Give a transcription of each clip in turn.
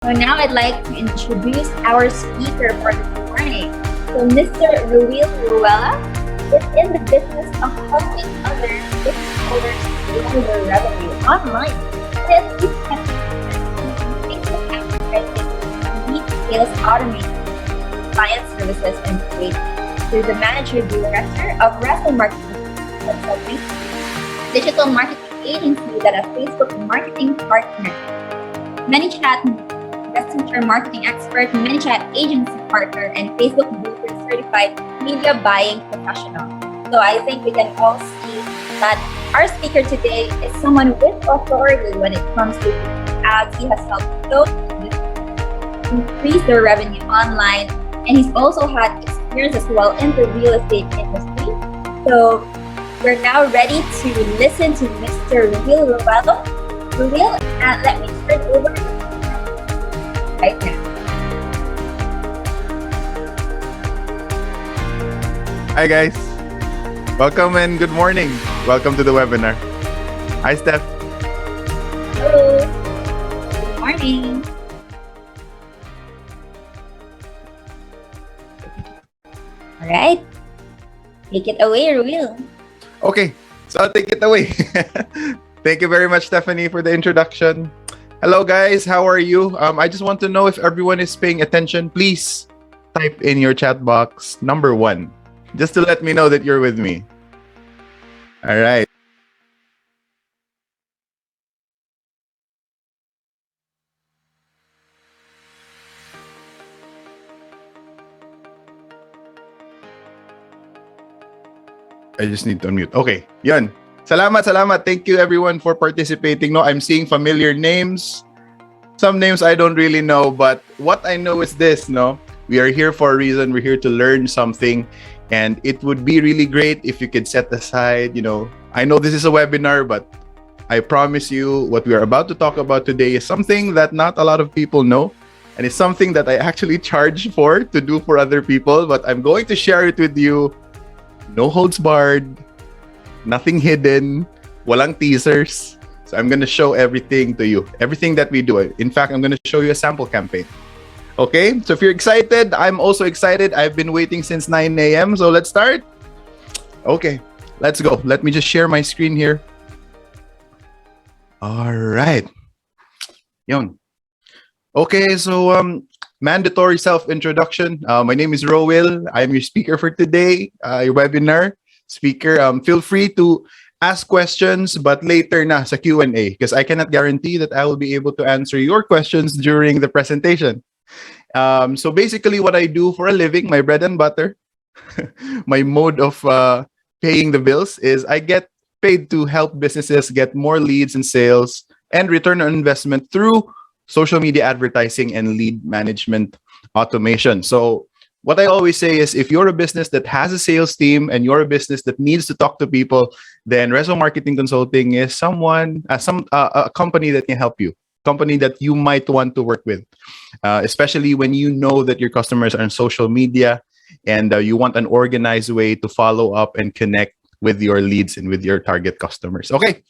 So now I'd like to introduce our speaker for this morning. So Mr. Ruel Ruella is in the business of helping other business owners grow their revenue online. This is Facebook advertising, lead sales automation, client services, and trade. He's the manager director of Wrestle Marketing Consulting, digital marketing agency that a Facebook marketing partner, ManyChat messenger marketing expert, ManyChat agency partner, and Facebook Blueprint certified media buying professional. So I think we can all see that our speaker today is someone with authority when it comes to ads. He has helped those increase their revenue online, and he's also had experience as well in the real estate industry. So we're now ready to listen to Mr. Ruel Ruelo. Ruel, let me turn over right now. Hi guys, welcome and good morning. Welcome to the webinar. Hi Steph. Hello. Good morning. All right. Take it away, Ruel. Okay, so I'll take it away. Thank you very much, Stephanie, for the introduction. Hello guys, how are you? I just want to know if everyone is paying attention. Please type in your chat box number 1, just to let me know that you're with me. All right. I just need to unmute. Okay, yun. Salamat. Thank you everyone for participating. No, I'm seeing familiar names. Some names I don't really know, but what I know is this, no? We are here for a reason. We're here to learn something, and it would be really great if you could set aside, I know this is a webinar, but I promise you what we are about to talk about today is something that not a lot of people know, and it's something that I actually charge for to do for other people, but I'm going to share it with you. No holds barred, nothing hidden, walang teasers. So I'm going to show everything to you, everything that we do. In fact, I'm going to show you a sample campaign. Okay, so if you're excited, I'm also excited. I've been waiting since 9 a.m. So let's start. Okay, let's go. Let me just share my screen here. All right. Yun. Okay, so mandatory self-introduction. My name is Roel. I'm your speaker for today, your webinar speaker. Feel free to ask questions, but later na sa Q&A, because I cannot guarantee that I will be able to answer your questions during the presentation. So basically what I do for a living, my bread and butter, my mode of paying the bills is I get paid to help businesses get more leads and sales and return on investment through social media advertising and lead management automation. So what I always say is if you're a business that has a sales team and you're a business that needs to talk to people, then Reso Marketing Consulting is a company that can help you, company that you might want to work with, especially when you know that your customers are on social media and you want an organized way to follow up and connect with your leads and with your target customers. Okay.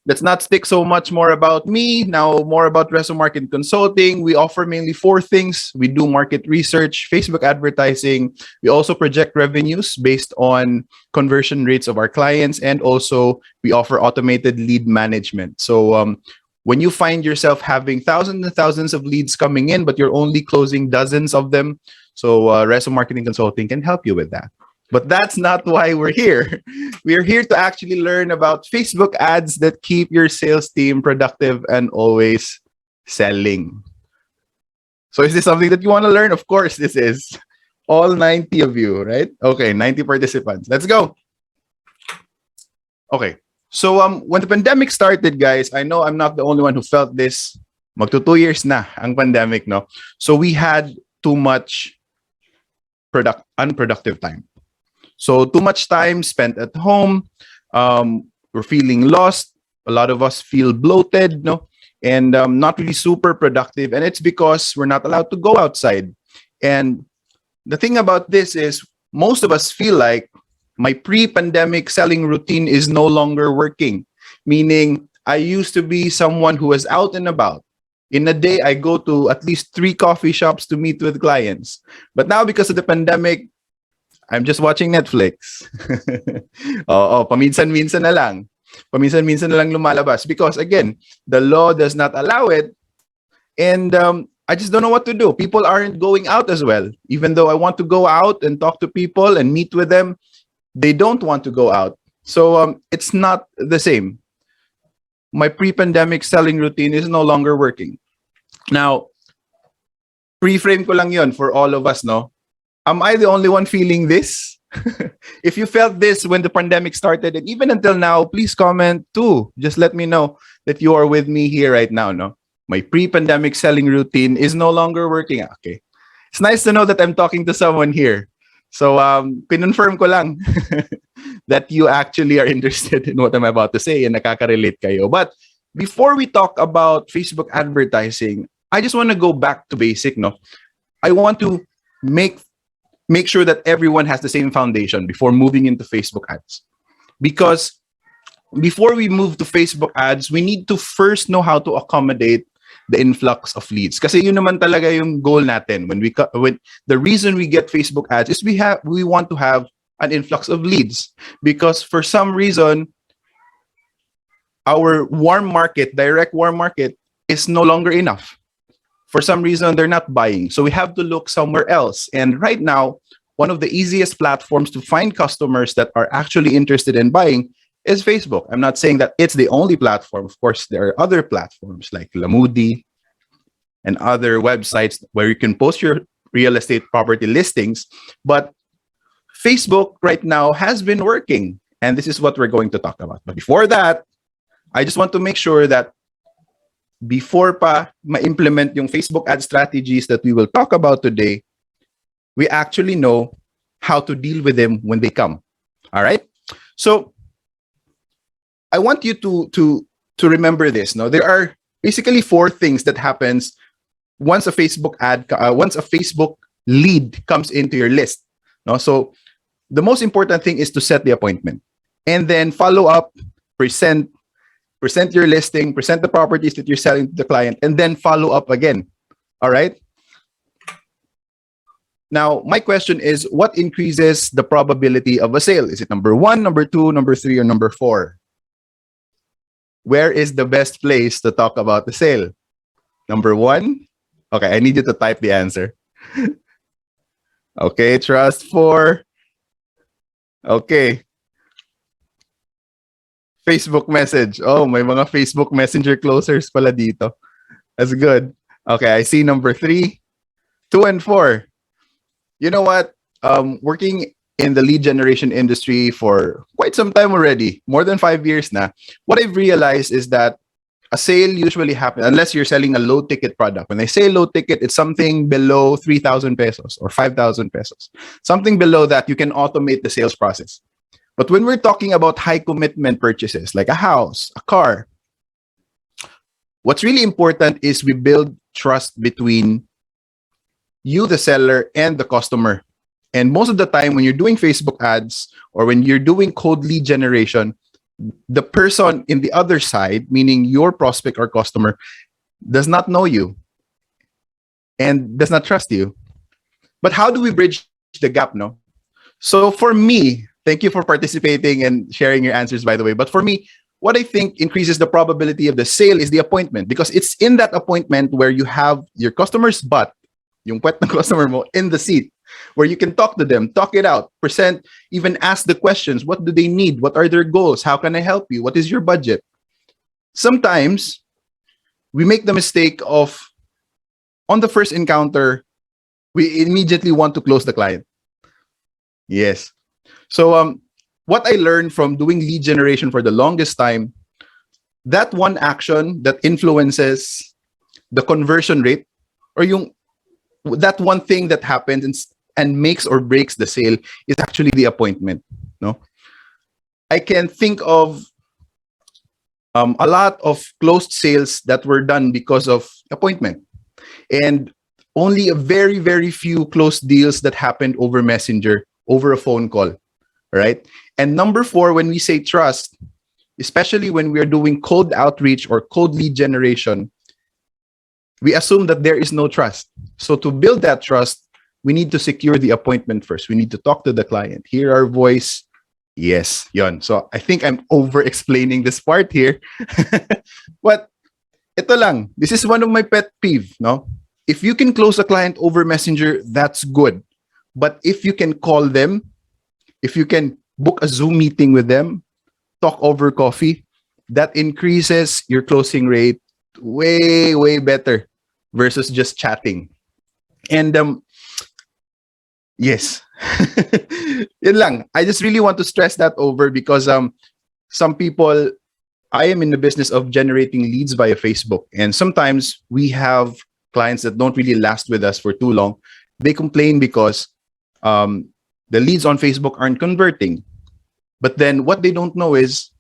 Let's not stick so much more about me. Now, more about Reso Marketing Consulting. We offer mainly 4 things. We do market research, Facebook advertising. We also project revenues based on conversion rates of our clients. And also, we offer automated lead management. So when you find yourself having thousands and thousands of leads coming in, but you're only closing dozens of them, so Reso Marketing Consulting can help you with that. But that's not why we're here. We're here to actually learn about Facebook ads that keep your sales team productive and always selling. So is this something that you want to learn? Of course, this is. All 90 of you, right? Okay, 90 participants. Let's go. Okay. So when the pandemic started, guys, I know I'm not the only one who felt this. Magto 2 years na ang pandemic, no? So we had too much unproductive time. So too much time spent at home. We're feeling lost. A lot of us feel bloated, no, and not really super productive. And it's because we're not allowed to go outside. And the thing about this is most of us feel like my pre-pandemic selling routine is no longer working. Meaning I used to be someone who was out and about. In a day, I go to at least 3 coffee shops to meet with clients. But now, because of the pandemic, I'm just watching Netflix. Oo, paminsan-minsan na lang. Paminsan-minsan na lang lumalabas. Because again, the law does not allow it. And I just don't know what to do. People aren't going out as well. Even though I want to go out and talk to people and meet with them, they don't want to go out. So it's not the same. My pre-pandemic selling routine is no longer working. Now, pre-frame ko lang yon for all of us, no? Am I the only one feeling this? If you felt this when the pandemic started and even until now, please comment too. Just let me know that you are with me here right now, no? My pre-pandemic selling routine is no longer working. Okay. It's nice to know that I'm talking to someone here. So, pinonfirm ko lang that you actually are interested in what I'm about to say and nakaka-relate kayo. But before we talk about Facebook advertising, I just want to go back to basic, no? I want to make sure that everyone has the same foundation before moving into Facebook ads. Because before we move to Facebook ads, we need to first know how to accommodate the influx of leads. Kasi yun naman talaga yung goal natin. When the reason we get Facebook ads is we want to have an influx of leads. Because for some reason, our direct warm market is no longer enough. For some reason, they're not buying. So we have to look somewhere else. And right now, one of the easiest platforms to find customers that are actually interested in buying is Facebook. I'm not saying that it's the only platform. Of course, there are other platforms like Lamudi and other websites where you can post your real estate property listings. But Facebook right now has been working. And this is what we're going to talk about. But before that, I just want to make sure that before pa ma-implement yung Facebook ad strategies that we will talk about today, we actually know how to deal with them when they come. All right? So I want you to remember this. No, there are basically 4 things that happens once a Facebook lead comes into your list. No, so the most important thing is to set the appointment and then follow up, present your listing, present the properties that you're selling to the client, and then follow up again. All right. Now, my question is, what increases the probability of a sale? Is it number 1, number 2, number 3, or number 4? Where is the best place to talk about the sale? Number 1? Okay, I need you to type the answer. Okay, trust 4. Okay. Facebook message. Oh, may mga Facebook Messenger closers pala dito. That's good. Okay, I see number 3, 2, and 4. You know what? Working in the lead generation industry for quite some time already, more than 5 years na, what I've realized is that a sale usually happens, unless you're selling a low ticket product. When I say low ticket, it's something below 3,000 pesos or 5,000 pesos. Something below that, you can automate the sales process. But when we're talking about high commitment purchases, like a house, a car, what's really important is we build trust between you, the seller, and the customer. And most of the time, when you're doing Facebook ads or when you're doing cold lead generation, the person in the other side, meaning your prospect or customer, does not know you and does not trust you. But how do we bridge the gap, no? So for me, thank you for participating and sharing your answers, by the way. But for me, what I think increases the probability of the sale is the appointment, because it's in that appointment where you have your customer's butt, yung puwet ng customer mo, in the seat, where you can talk to them, talk it out, present, even ask the questions. What do they need? What are their goals? How can I help you? What is your budget? Sometimes we make the mistake of, on the first encounter, we immediately want to close the client. Yes. So what I learned from doing lead generation for the longest time, that one action that influences the conversion rate, or that one thing that happens and makes or breaks the sale, is actually the appointment. No, I can think of a lot of closed sales that were done because of appointment, and only a very, very few closed deals that happened over Messenger, over a phone call, right? And number 4, when we say trust, especially when we're doing cold outreach or cold lead generation, we assume that there is no trust. So to build that trust, we need to secure the appointment first. We need to talk to the client, hear our voice. Yes, yon. So I think I'm over explaining this part here. But ito lang, this is one of my pet peeve, no? If you can close a client over Messenger, that's good. But if you can call them, if you can book a Zoom meeting with them, talk over coffee, that increases your closing rate way, way better versus just chatting. And yes, yun lang. I just really want to stress that over because some people, I am in the business of generating leads via Facebook, and sometimes we have clients that don't really last with us for too long. They complain because the leads on Facebook aren't converting. But then what they don't know is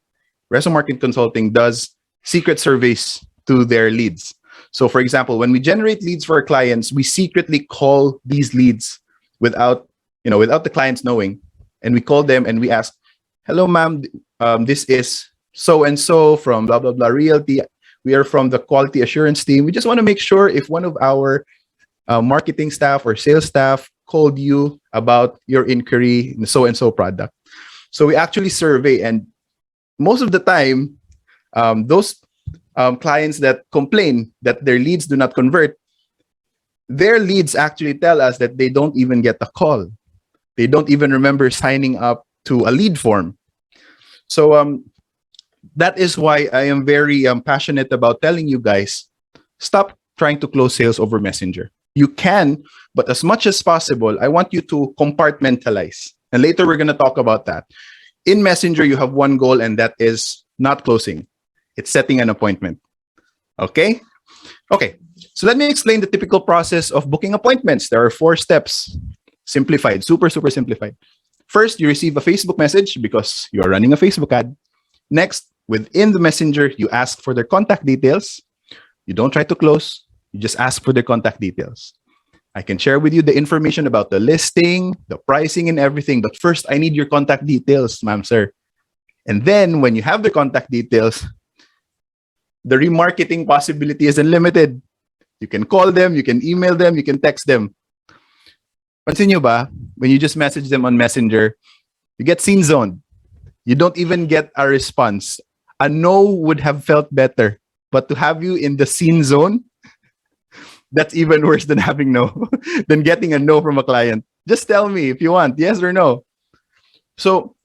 Reso Market Consulting does secret surveys to their leads. So for example, when we generate leads for our clients, we secretly call these leads without the clients knowing. And we call them and we ask, hello, ma'am, this is so and so from blah, blah, blah realty. We are from the quality assurance team. We just want to make sure if one of our marketing staff or sales staff called you about your inquiry in the so and so product. So we actually survey, and most of the time, those clients that complain that their leads do not convert, their leads actually tell us that they don't even get a call. They don't even remember signing up to a lead form. So that is why I am very passionate about telling you guys, stop trying to close sales over Messenger. You can, but as much as possible, I want you to compartmentalize. And later we're going to talk about that. In Messenger, you have one goal, and that is not closing. It's setting an appointment. Okay? Okay. So let me explain the typical process of booking appointments. There are 4 steps. Simplified. Super, super simplified. First, you receive a Facebook message because you are running a Facebook ad. Next, within the Messenger, you ask for their contact details. You don't try to close. You just ask for their contact details. I can share with you the information about the listing, the pricing, and everything. But first, I need your contact details, ma'am, sir. And then when you have the contact details, the remarketing possibility is unlimited. You can call them, you can email them, you can text them. Pansin nyo ba, when you just message them on Messenger, you get scene zoned. You don't even get a response. A no would have felt better. But to have you in the scene zone, that's even worse than having no, than getting a no from a client. Just tell me if you want, yes or no. So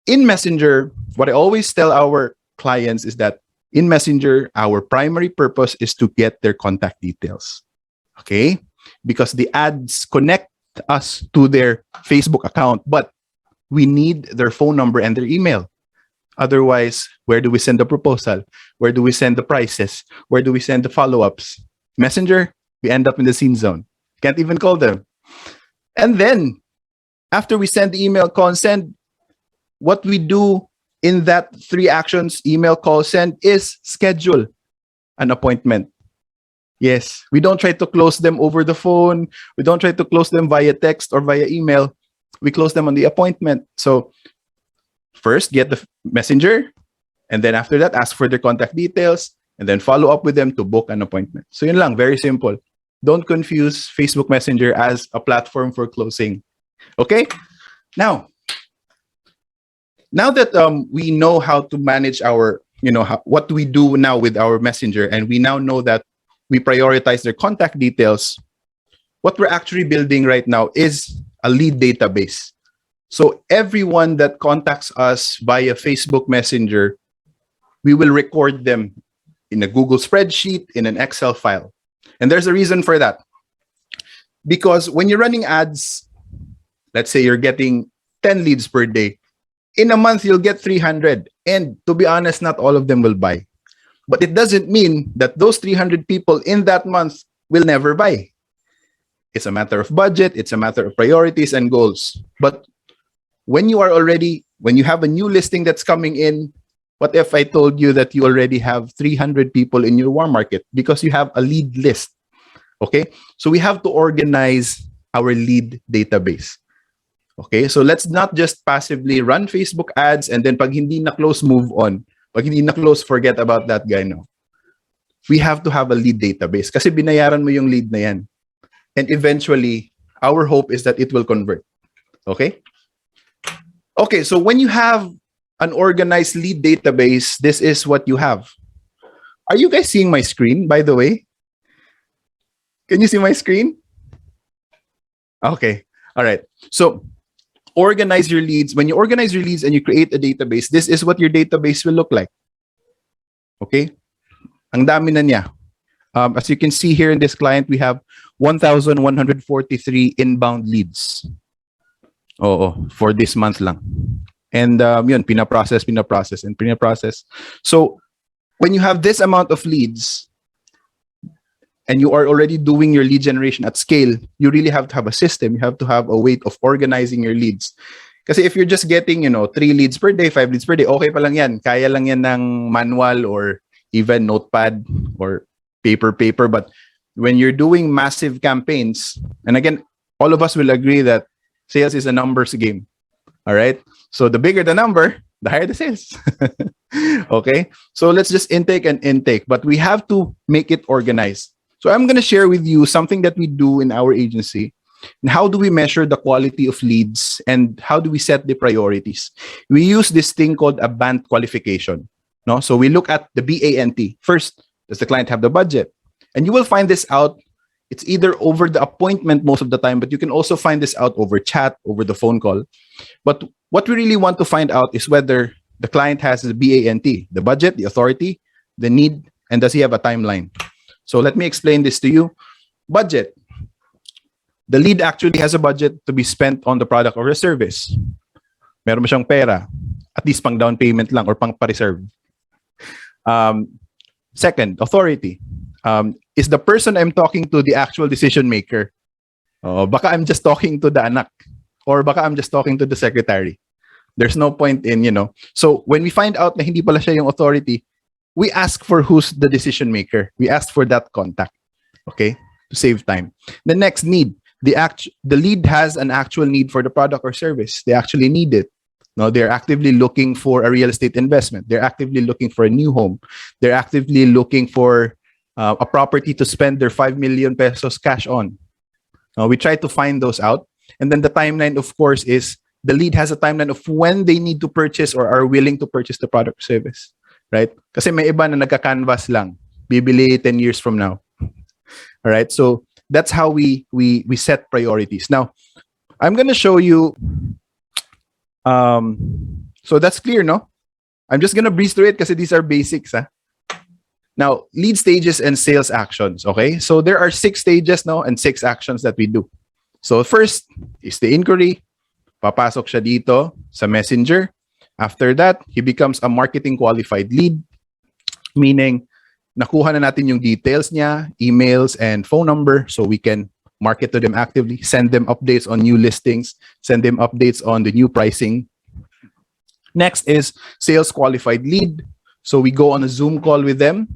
in Messenger, what I always tell our clients is that in Messenger, our primary purpose is to get their contact details. Okay? Because the ads connect us to their Facebook account, but we need their phone number and their email. Otherwise, where do we send the proposal? Where do we send the prices? Where do we send the follow-ups? Messenger, we end up in the scene zone. Can't even call them. And then, after we send the email, call, and send, what we do in that 3 actions, email, call, send, is schedule an appointment. Yes, we don't try to close them over the phone. We don't try to close them via text or via email. We close them on the appointment. So first, get the Messenger, and then after that, ask for their contact details, and then follow up with them to book an appointment. So yun lang, very simple. Don't confuse Facebook Messenger as a platform for closing. Okay? Now that we know how to manage our, what we do now with our Messenger, and we now know that we prioritize their contact details, what we're actually building right now is a lead database. So everyone that contacts us via Facebook Messenger, we will record them in a Google spreadsheet, in an Excel file. And there's a reason for that. Because when you're running ads, let's say you're getting 10 leads per day, in a month, you'll get 300. And to be honest, not all of them will buy. But it doesn't mean that those 300 people in that month will never buy. It's a matter of budget. It's a matter of priorities and goals. But when you have a new listing that's coming in, what if I told you that you already have 300 people in your warm market because you have a lead list? Okay, so we have to organize our lead database. Okay, so let's not just passively run Facebook ads and then pag hindi na close, move on. Pag hindi na close, forget about that guy now. we have to have a lead database kasi binayaran mo yung lead na yan. And eventually, our hope is that it will convert. Okay? Okay, so when you have an organized lead database, this is what you have. Are you guys seeing my screen, by the way? Can you see my screen? Okay, all right. So organize your leads. When you organize your leads and you create a database, this is what your database will look like. Okay? Ang dami na niya. As you can see here in this client, we have 1,143 inbound leads. For this month lang. And yun, pinaprocess. So when you have this amount of leads and you are already doing your lead generation at scale, you really have to have a system. You have to have a way of organizing your leads. Kasi if you're just getting, 3 leads per day, 5 leads per day, okay pa lang yan. Kaya lang yan ng manual or even notepad or paper. But when you're doing massive campaigns, and again, all of us will agree that sales is a numbers game. All right? So the bigger the number, the higher the sales. Okay? So let's just intake, but we have to make it organized. So I'm going to share with you something that we do in our agency. And how do we measure the quality of leads and how do we set the priorities? We use this thing called a BANT qualification. No? So we look at the BANT. First, does the client have the budget? And you will find this out. It's either over the appointment most of the time, but you can also find this out over chat, over the phone call. But what we really want to find out is whether the client has the BANT, the budget, the authority, the need, and does he have a timeline? So let me explain this to you. Budget. The lead actually has a budget to be spent on the product or the service. Meron mo siyang pera, at least pang down payment lang or pang pa-reserve. Second, authority. Is the person I'm talking to the actual decision maker? Baka I'm just talking to the anak or baka I'm just talking to the secretary. There's no point in, So when we find out na hindi pala siya yung authority, we ask for who's the decision maker. We ask for that contact, okay, to save time. The next need, the lead has an actual need for the product or service. They actually need it. No, they're actively looking for a real estate investment. They're actively looking for a new home. They're actively looking for a property to spend their 5 million pesos cash on. We try to find those out. And then the timeline, of course, is the lead has a timeline of when they need to purchase or are willing to purchase the product or service. Right? Kasi may iba na nagka-canvas lang. Bibili 10 years from now. All right? So that's how we set priorities. Now, I'm going to show you. So that's clear, no? I'm just going to breeze through it because these are basics. Now, lead stages and sales actions, okay? So there are 6 stages now and 6 actions that we do. So first is the inquiry. Papasok siya dito sa messenger. After that, he becomes a marketing qualified lead, meaning nakuha na natin yung details niya, emails, and phone number so we can market to them actively, send them updates on new listings, send them updates on the new pricing. Next is sales qualified lead. So we go on a Zoom call with them.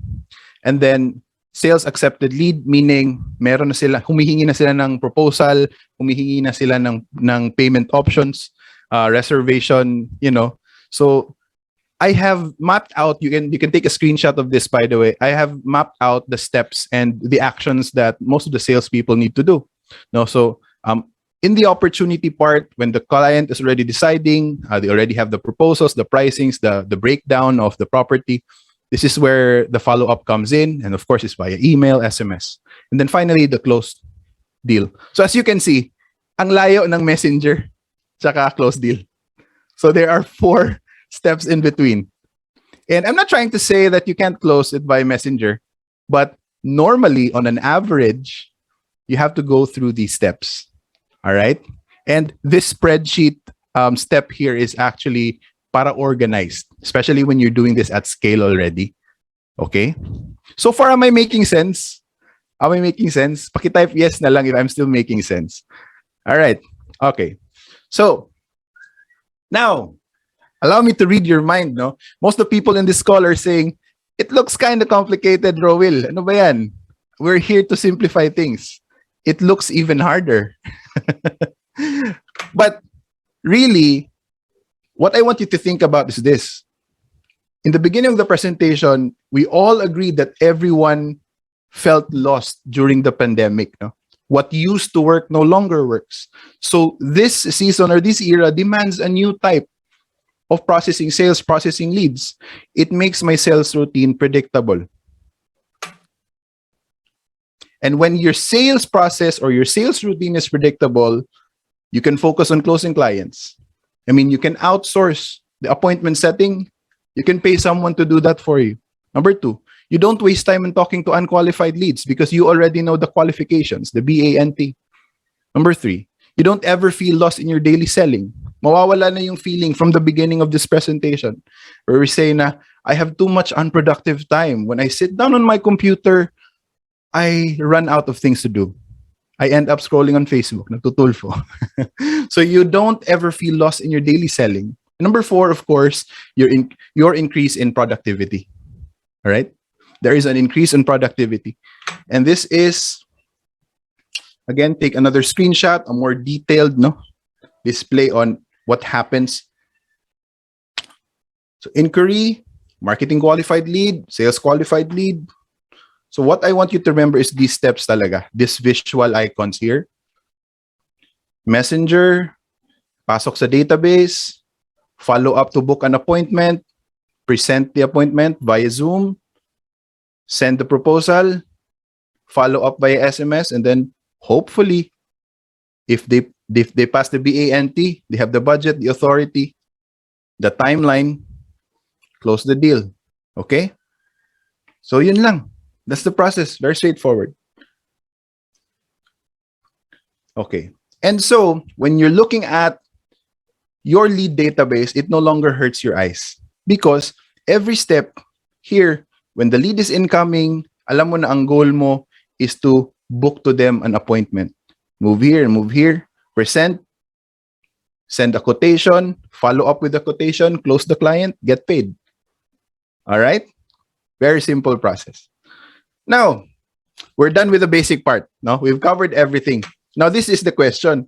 And then sales accepted lead, meaning meron na sila, humihingi na sila ng proposal, humihingi na sila ng payment options, reservation, So I have mapped out, you can take a screenshot of this, by the way. I have mapped out the steps and the actions that most of the salespeople need to do. No, so in the opportunity part, when the client is already deciding, they already have the proposals, the pricings, the breakdown of the property. This is where the follow-up comes in. And of course, it's via email, SMS. And then finally, the closed deal. So as you can see, ang layo ng messenger tsaka closed deal. So there are 4 steps in between. And I'm not trying to say that you can't close it by messenger, but normally on an average, you have to go through these steps. All right. And this spreadsheet step here is actually para organized, especially when you're doing this at scale already. Okay. So far, am I making sense? Am I making sense? Pakitype yes na lang if I'm still making sense. All right. Okay. So now, allow me to read your mind, no? Most of the people in this call are saying, it looks kind of complicated, Rowil. Ano ba yan? We're here to simplify things. It looks even harder. But really, what I want you to think about is this. in the beginning of the presentation, we all agreed that everyone felt lost during the pandemic. No? What used to work no longer works. So this season or this era demands a new type of processing sales, processing leads. It makes my sales routine predictable. And when your sales process or your sales routine is predictable, you can focus on closing clients. I mean, you can outsource the appointment setting. You can pay someone to do that for you. Number two, you don't waste time in talking to unqualified leads because you already know the qualifications, the BANT. Number three, you don't ever feel lost in your daily selling. Mawawala na yung feeling from the beginning of this presentation where we say na, I have too much unproductive time. When I sit down on my computer, I run out of things to do. I end up scrolling on Facebook, nagtutulfo. So you don't ever feel lost in your daily selling. Number four, of course, your increase in productivity. All right? There is an increase in productivity. And this is, again, take another screenshot, a more detailed display on what happens. So inquiry, marketing qualified lead, sales qualified lead. So what I want you to remember is these steps talaga, these visual icons here. Messenger, pasok sa database, follow up to book an appointment, present the appointment via Zoom, send the proposal, follow up via SMS, and then hopefully, if they pass the BANT, they have the budget, the authority, the timeline, close the deal. Okay? So yun lang. That's the process. Very straightforward. Okay. And so when you're looking at your lead database, it no longer hurts your eyes because every step here, when the lead is incoming, alam mo na ang goal mo is to book to them an appointment. Move here, present, send a quotation, follow up with the quotation, close the client, get paid. All right? Very simple process. Now, we're done with the basic part. No, we've covered everything. Now, this is the question.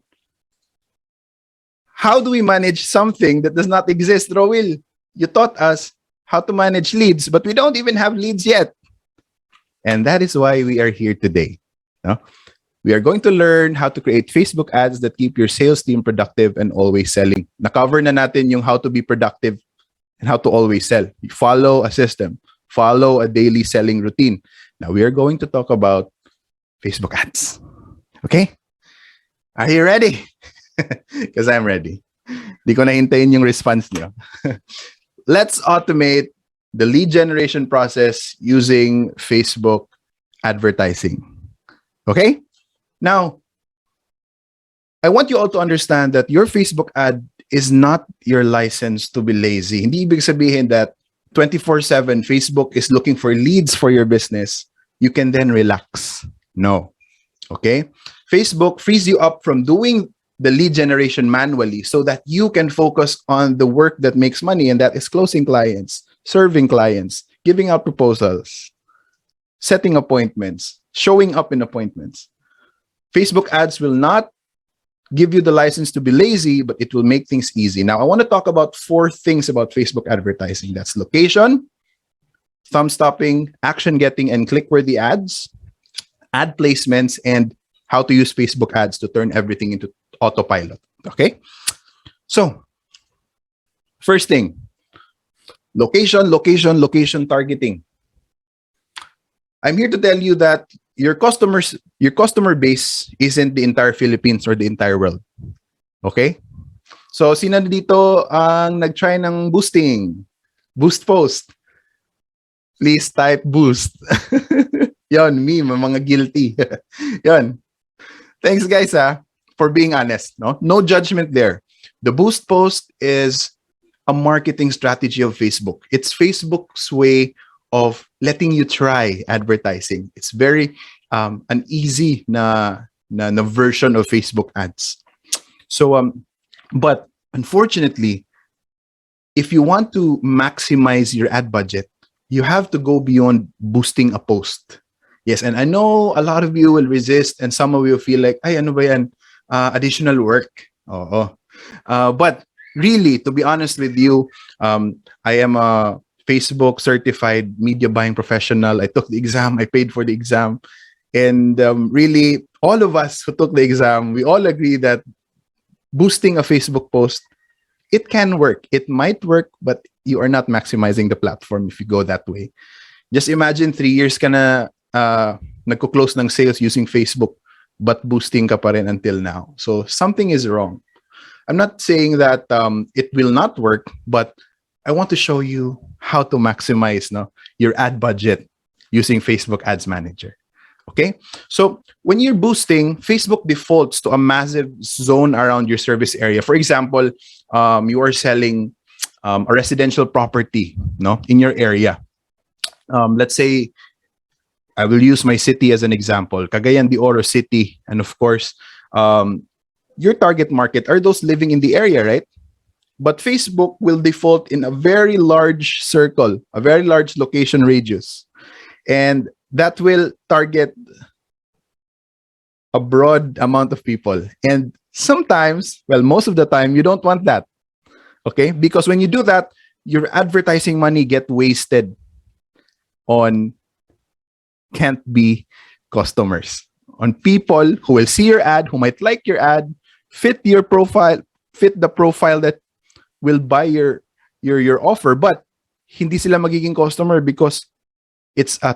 How do we manage something that does not exist, Rowil? You taught us how to manage leads, but we don't even have leads yet. And that is why we are here today. No? We are going to learn how to create Facebook ads that keep your sales team productive and always selling. Na-cover na natin yung how to be productive and how to always sell. You follow a system. Follow a daily selling routine. Now, we are going to talk about Facebook ads. Okay? Are you ready? Because I'm ready. Di ko nahintayin yung response niyo. Let's automate the lead generation process using Facebook advertising. Okay? Now, I want you all to understand that your Facebook ad is not your license to be lazy. Hindi ibig sabihin that 24/7 Facebook is looking for leads for your business. You can then relax. No. Okay? Facebook frees you up from doing the lead generation manually so that you can focus on the work that makes money, and that is closing clients, serving clients, giving out proposals, setting appointments, showing up in appointments. Facebook ads will not give you the license to be lazy, but it will make things easy. Now, I want to talk about 4 things about Facebook advertising. That's location, thumb stopping, action getting, and click-worthy ads, ad placements, and how to use Facebook ads to turn everything into autopilot. Okay? So, first thing, location targeting. I'm here to tell you that your customer base isn't the entire Philippines or the entire world. Okay? So, sino dito ang nag-try ng boosting? Boost post. Please type boost. Yon, me, mga guilty. Yon. Thanks, guys, for being honest. No judgment there. The boost post is a marketing strategy of Facebook. It's Facebook's way of letting you try advertising. It's very an easy na version of Facebook ads. So, but unfortunately, if you want to maximize your ad budget, you have to go beyond boosting a post. Yes, and I know a lot of you will resist, and some of you feel like, ay, ano ba yan? Additional work. Oo. But really, to be honest with you, I am a Facebook certified media buying professional. I took the exam. I paid for the exam. And really, all of us who took the exam, we all agree that boosting a Facebook post, it can work. It might work, but you are not maximizing the platform if you go that way. Just imagine 3 years ka na nagko-close ng sales using Facebook, but boosting ka pa rin until now. So something is wrong. I'm not saying that it will not work, but I want to show you how to maximize your ad budget using Facebook Ads Manager. Okay, so when you're boosting, Facebook defaults to a massive zone around your service area. For example, you are selling a residential property, in your area. Let's say I will use my city as an example, Cagayan de Oro City, and of course, your target market are those living in the area, right? But Facebook will default in a very large circle, a very large location radius, and that will target a broad amount of people. And sometimes, well, most of the time, you don't want that, okay? Because when you do that, your advertising money get wasted on can't be customers, on people who will see your ad, who might like your ad, fit your profile, fit the profile that will buy your offer, but hindi sila magiging customer because it's a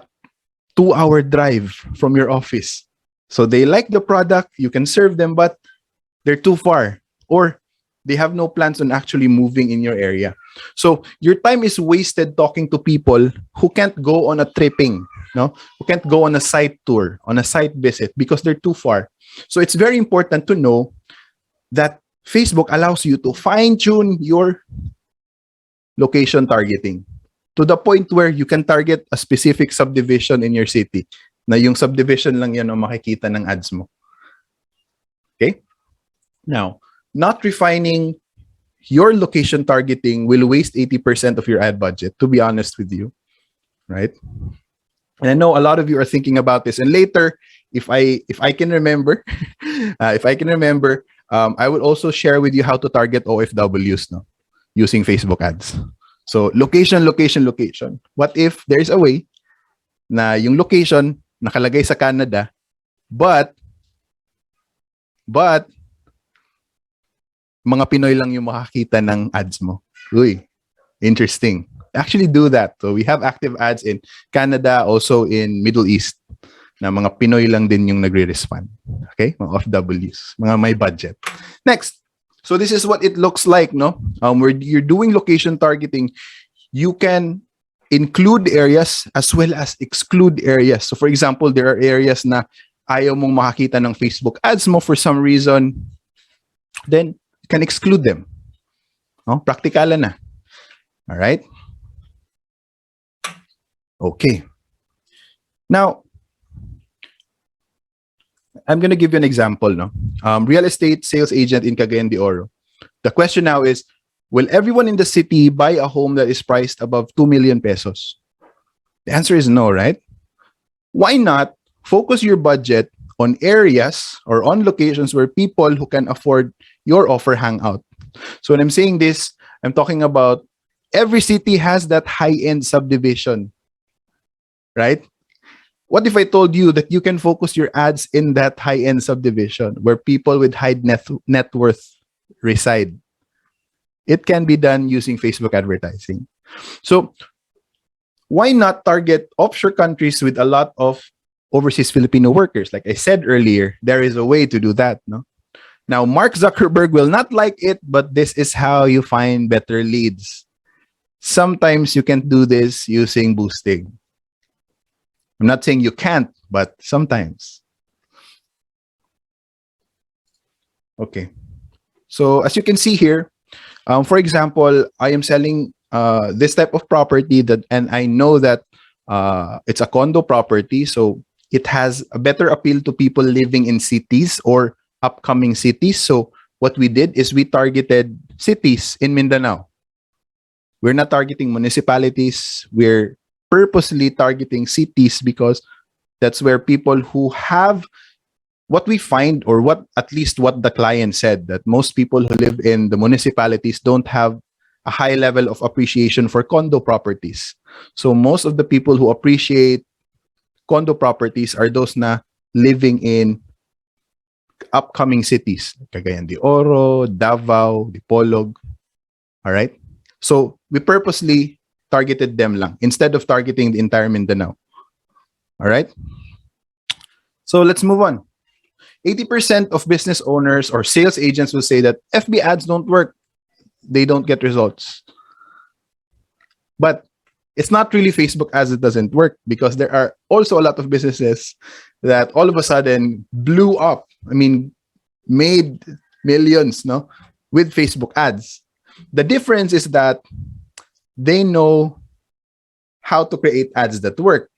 2-hour drive from your office. So they like the product, you can serve them, but they're too far, or they have no plans on actually moving in your area. So your time is wasted talking to people who can't go on a tripping, who can't go on a site tour, on a site visit because they're too far. So it's very important to know that Facebook allows you to fine-tune your location targeting to the point where you can target a specific subdivision in your city na yung subdivision lang yan ang makikita ng ads mo. Okay? Now, not refining your location targeting will waste 80% of your ad budget, to be honest with you, right? And I know a lot of you are thinking about this. And later, if I can remember, I will also share with you how to target OFWs using Facebook ads. So location. What if there's a way na yung location nakalagay sa Canada, but mga Pinoy lang yung makakita ng ads mo? Uy, interesting. Actually do that. So we have active ads in Canada, also in Middle East, na mga Pinoy lang din yung nagre-respond. Okay? Mga OFWs, mga may budget. Next. So this is what it looks like, where you're doing location targeting, you can include areas as well as exclude areas. So for example, there are areas na ayaw mong makakita ng Facebook ads mo for some reason, then you can exclude them. Praktikalan na. All right? Okay. Now, I'm going to give you an example. Real estate sales agent in Cagayan de Oro. The question now is, will everyone in the city buy a home that is priced above 2 million pesos? The answer is no, right? Why not focus your budget on areas or on locations where people who can afford your offer hang out? So when I'm saying this, I'm talking about every city has that high-end subdivision, right? What if I told you that you can focus your ads in that high-end subdivision where people with high net worth reside? It can be done using Facebook advertising. So why not target offshore countries with a lot of overseas Filipino workers? Like I said earlier, there is a way to do that. Now, Mark Zuckerberg will not like it, but this is how you find better leads. Sometimes you can do this using boosting. I'm not saying you can't, but sometimes. Okay. So as you can see here, for example, I am selling this type of property and I know that it's a condo property, so it has a better appeal to people living in cities or upcoming cities. So what we did is we targeted cities in Mindanao. We're not targeting municipalities. We're purposely targeting cities because that's where people who have what we find, or what at least what the client said, that most people who live in the municipalities don't have a high level of appreciation for condo properties. So most of the people who appreciate condo properties are those na living in upcoming cities, Cagayan de Oro, Davao, Dipolog. All right. So we purposely targeted them lang instead of targeting the entire Mindanao. All right. So let's move on. 80% of business owners or sales agents will say that FB ads don't work. They don't get results. But it's not really Facebook ads that doesn't work, because there are also a lot of businesses that all of a sudden blew up. I mean, made millions, no, with Facebook ads. The difference is that they know how to create ads that work,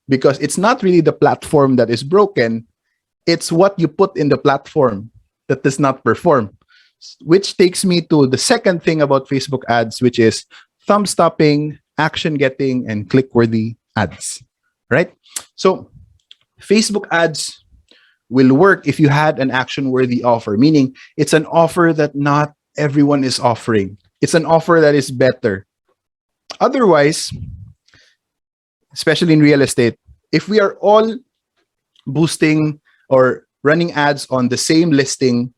because it's not really the platform that is broken. It's what you put in the platform that does not perform. Which takes me to the second thing about Facebook ads, which is thumb stopping, action getting, and click worthy ads, right? So Facebook ads will work if you had an action worthy offer, meaning it's an offer that not everyone is offering. It's an offer that is better. Otherwise, especially in real estate, if we are all boosting or running ads on the same listing,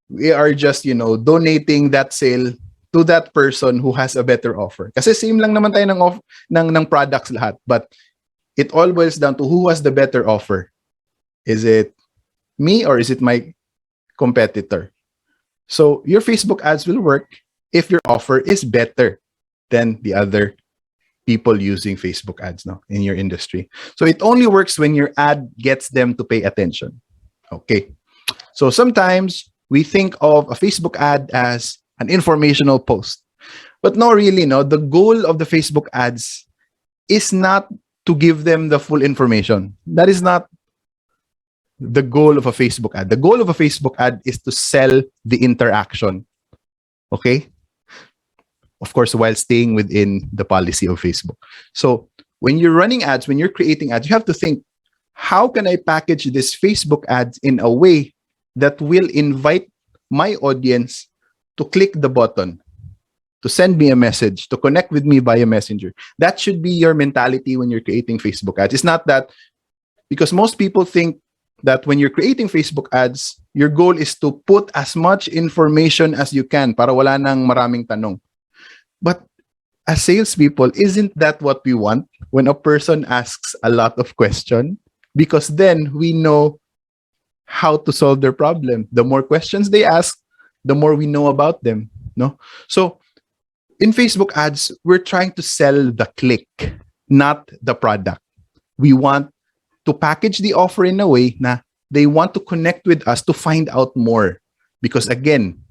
we are just, donating that sale to that person who has a better offer. Kasi same lang naman tayo ng products lahat, but it all boils down to who has the better offer. Is it me or is it my competitor? So your Facebook ads will work if your offer is better than the other people using Facebook ads now in your industry. So it only works when your ad gets them to pay attention. Okay. So sometimes we think of a Facebook ad as an informational post. But no, really, no. The goal of the Facebook ads is not to give them the full information. That is not the goal of a Facebook ad. The goal of a Facebook ad is to sell the interaction. Okay? Of course, while staying within the policy of Facebook. So when you're running ads, when you're creating ads, you have to think, how can I package this Facebook ads in a way that will invite my audience to click the button, to send me a message, to connect with me via Messenger? That should be your mentality when you're creating Facebook ads. It's not that, because most people think that when you're creating Facebook ads, your goal is to put as much information as you can para wala nang maraming tanong. But as salespeople, isn't that what we want when a person asks a lot of questions? Because then we know how to solve their problem. The more questions they ask, the more we know about them. No? So in Facebook ads, we're trying to sell the click, not the product. We want to package the offer in a way na they want to connect with us to find out more. Because again,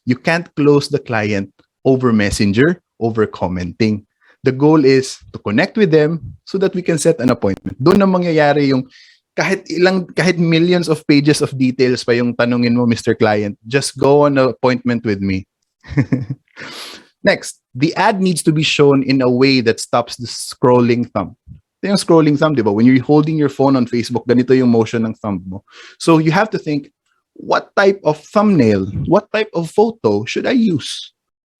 you can't close the client over Messenger, over commenting. The goal is to connect with them so that we can set an appointment. Doon na mangyayari yung kahit millions of pages of details pa yung tanungin mo, Mr. Client, just go on an appointment with me. Next, the ad needs to be shown in a way that stops the scrolling thumb. Ito yung scrolling thumb, di ba? When you're holding your phone on Facebook, ganito yung motion ng thumb mo. So you have to think, what type of thumbnail, what type of photo should I use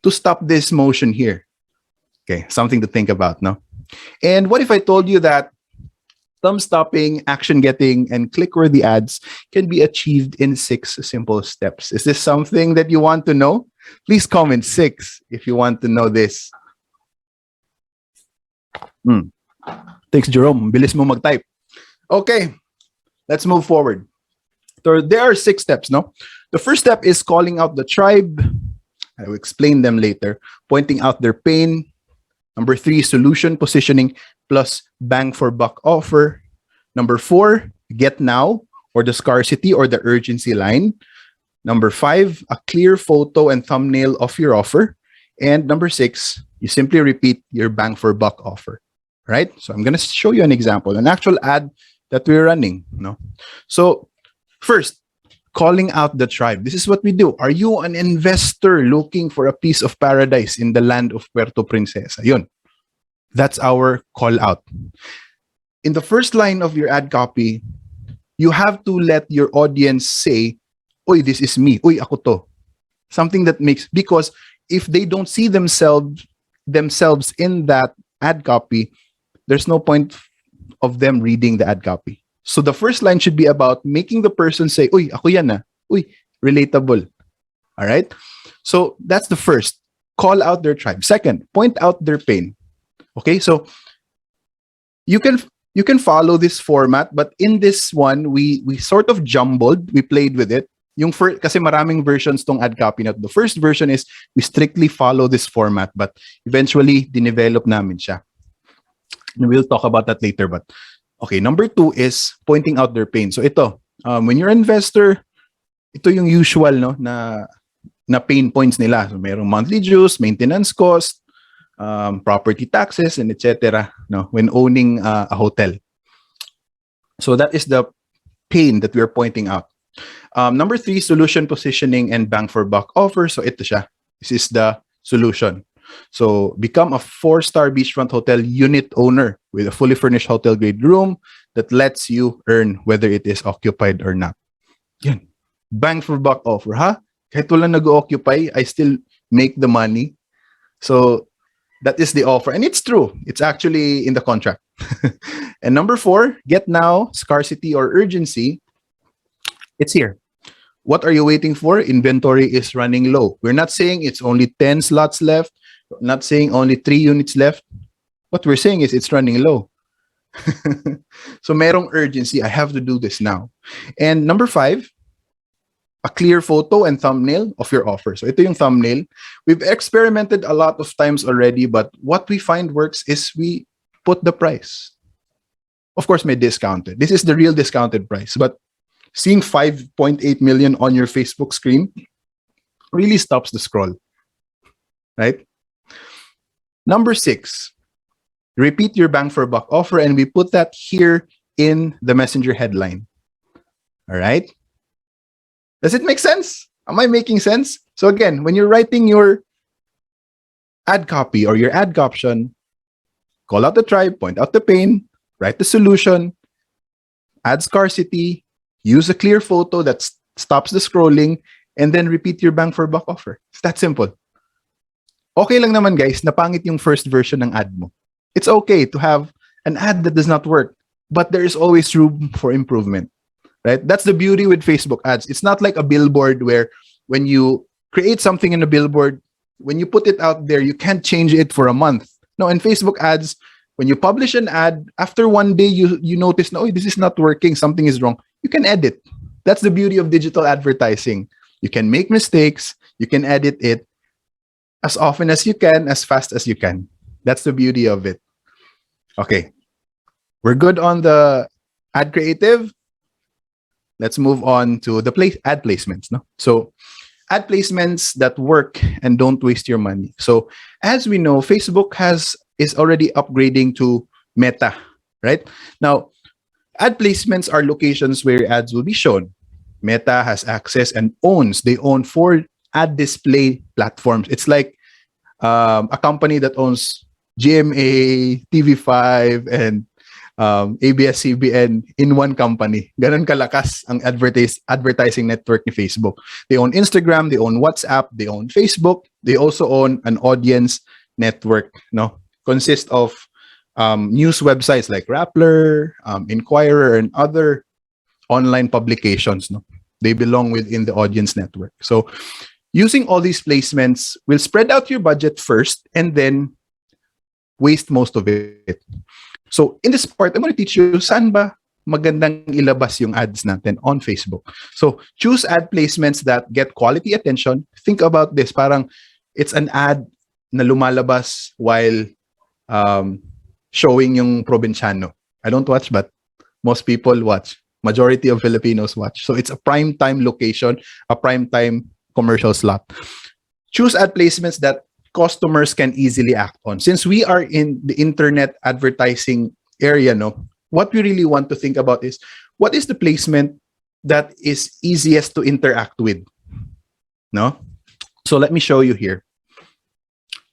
to stop this motion here? Okay, something to think about, no? And what if I told you that thumb stopping, action getting, and click-worthy ads can be achieved in 6 simple steps? Is this something that you want to know? Please comment 6 if you want to know this. Thanks, Jerome. Bilis mo mag-type. Okay, let's move forward. So there are 6 steps, no? The first step is calling out the tribe. I will explain them later. Pointing out their pain. Number 3, solution positioning plus bang for buck offer. Number 4, get now, or the scarcity or the urgency line. Number 5, a clear photo and thumbnail of your offer. And number 6, you simply repeat your bang for buck offer. Right? So I'm going to show you an example, an actual ad that we're running. No? So first, calling out the tribe. This is what we do. Are you an investor looking for a piece of paradise in the land of Puerto Princesa? Yun. That's our call out. In the first line of your ad copy, you have to let your audience say, "Oy, this is me. Oy, ako to." Something that makes, because if they don't see themselves in that ad copy, there's no point of them reading the ad copy. So the first line should be about making the person say, "Uy, ako yan ah. Uy, relatable." All right? So that's the first. Call out their tribe. Second, point out their pain. Okay? So you can follow this format, but in this one, we sort of jumbled, we played with it. Yung first, kasi maraming versions tong ad copy na. The first version is we strictly follow this format, but eventually dinevelop namin siya. And we'll talk about that later. But okay, number 2 is pointing out their pain. So ito, when you're an investor, ito yung usual no na pain points nila. So merong monthly dues, maintenance cost, property taxes, and etc. No, when owning a hotel. So that is the pain that we're pointing out. Number 3, solution positioning and bang for buck offer. So ito siya. This is the solution. So become a 4-star beachfront hotel unit owner with a fully furnished hotel grade room that lets you earn whether it is occupied or not. Yan. Bang for buck offer, ha? Kahit wala nag-occupy, I still make the money. So that is the offer. And it's true. It's actually in the contract. And number 4, get now, scarcity or urgency. It's here. What are you waiting for? Inventory is running low. We're not saying it's only 10 slots left. We're not saying only 3 units left. What we're saying is it's running low. So merong urgency. I have to do this now. And number 5, a clear photo and thumbnail of your offer. So ito yung thumbnail. We've experimented a lot of times already, but what we find works is we put the price. Of course, may discounted. This is the real discounted price. But seeing 5.8 million on your Facebook screen really stops the scroll. Right? Number 6, repeat your bang for buck offer, and we put that here in the messenger headline. All right? Does it make sense? Am I making sense? So again, when you're writing your ad copy or your ad caption, call out the tribe, point out the pain, write the solution, add scarcity, use a clear photo that stops the scrolling, and then repeat your bang for buck offer. It's that simple. Okay lang naman guys, napangit yung first version ng ad mo. It's okay to have an ad that does not work, but there is always room for improvement. Right? That's the beauty with Facebook ads. It's not like a billboard where when you create something in a billboard, when you put it out there, you can't change it for a month. No, in Facebook ads, when you publish an ad, after one day, you notice, no, this is not working, something is wrong. You can edit. That's the beauty of digital advertising. You can make mistakes, you can edit it as often as you can, as fast as you can. That's the beauty of it. Okay. We're good on the ad creative. Let's move on to the ad placements. No? So ad placements that work and don't waste your money. So as we know, Facebook is already upgrading to Meta, right? Now, ad placements are locations where ads will be shown. Meta has access and they own 4 ad display platforms. It's like a company that owns GMA, TV5, and ABS-CBN in one company. Ganon kalakas ang advertising network ni Facebook. They own Instagram, they own WhatsApp, they own Facebook. They also own an audience network. No, consists of news websites like Rappler, Inquirer, and other online publications. No, they belong within the audience network. So, using all these placements will spread out your budget first and then waste most of it. So in this part, I'm going to teach you saan ba magandang ilabas yung ads natin on Facebook. So choose ad placements that get quality attention. Think about this. Parang it's an ad na lumalabas while showing yung Provinciano. I don't watch, but most people watch. Majority of Filipinos watch. So it's a prime time location, a prime time commercial slot. Choose ad placements that customers can easily act on. Since we are in the internet advertising area, no, what we really want to think about is what is the placement that is easiest to interact with, no? So let me show you here.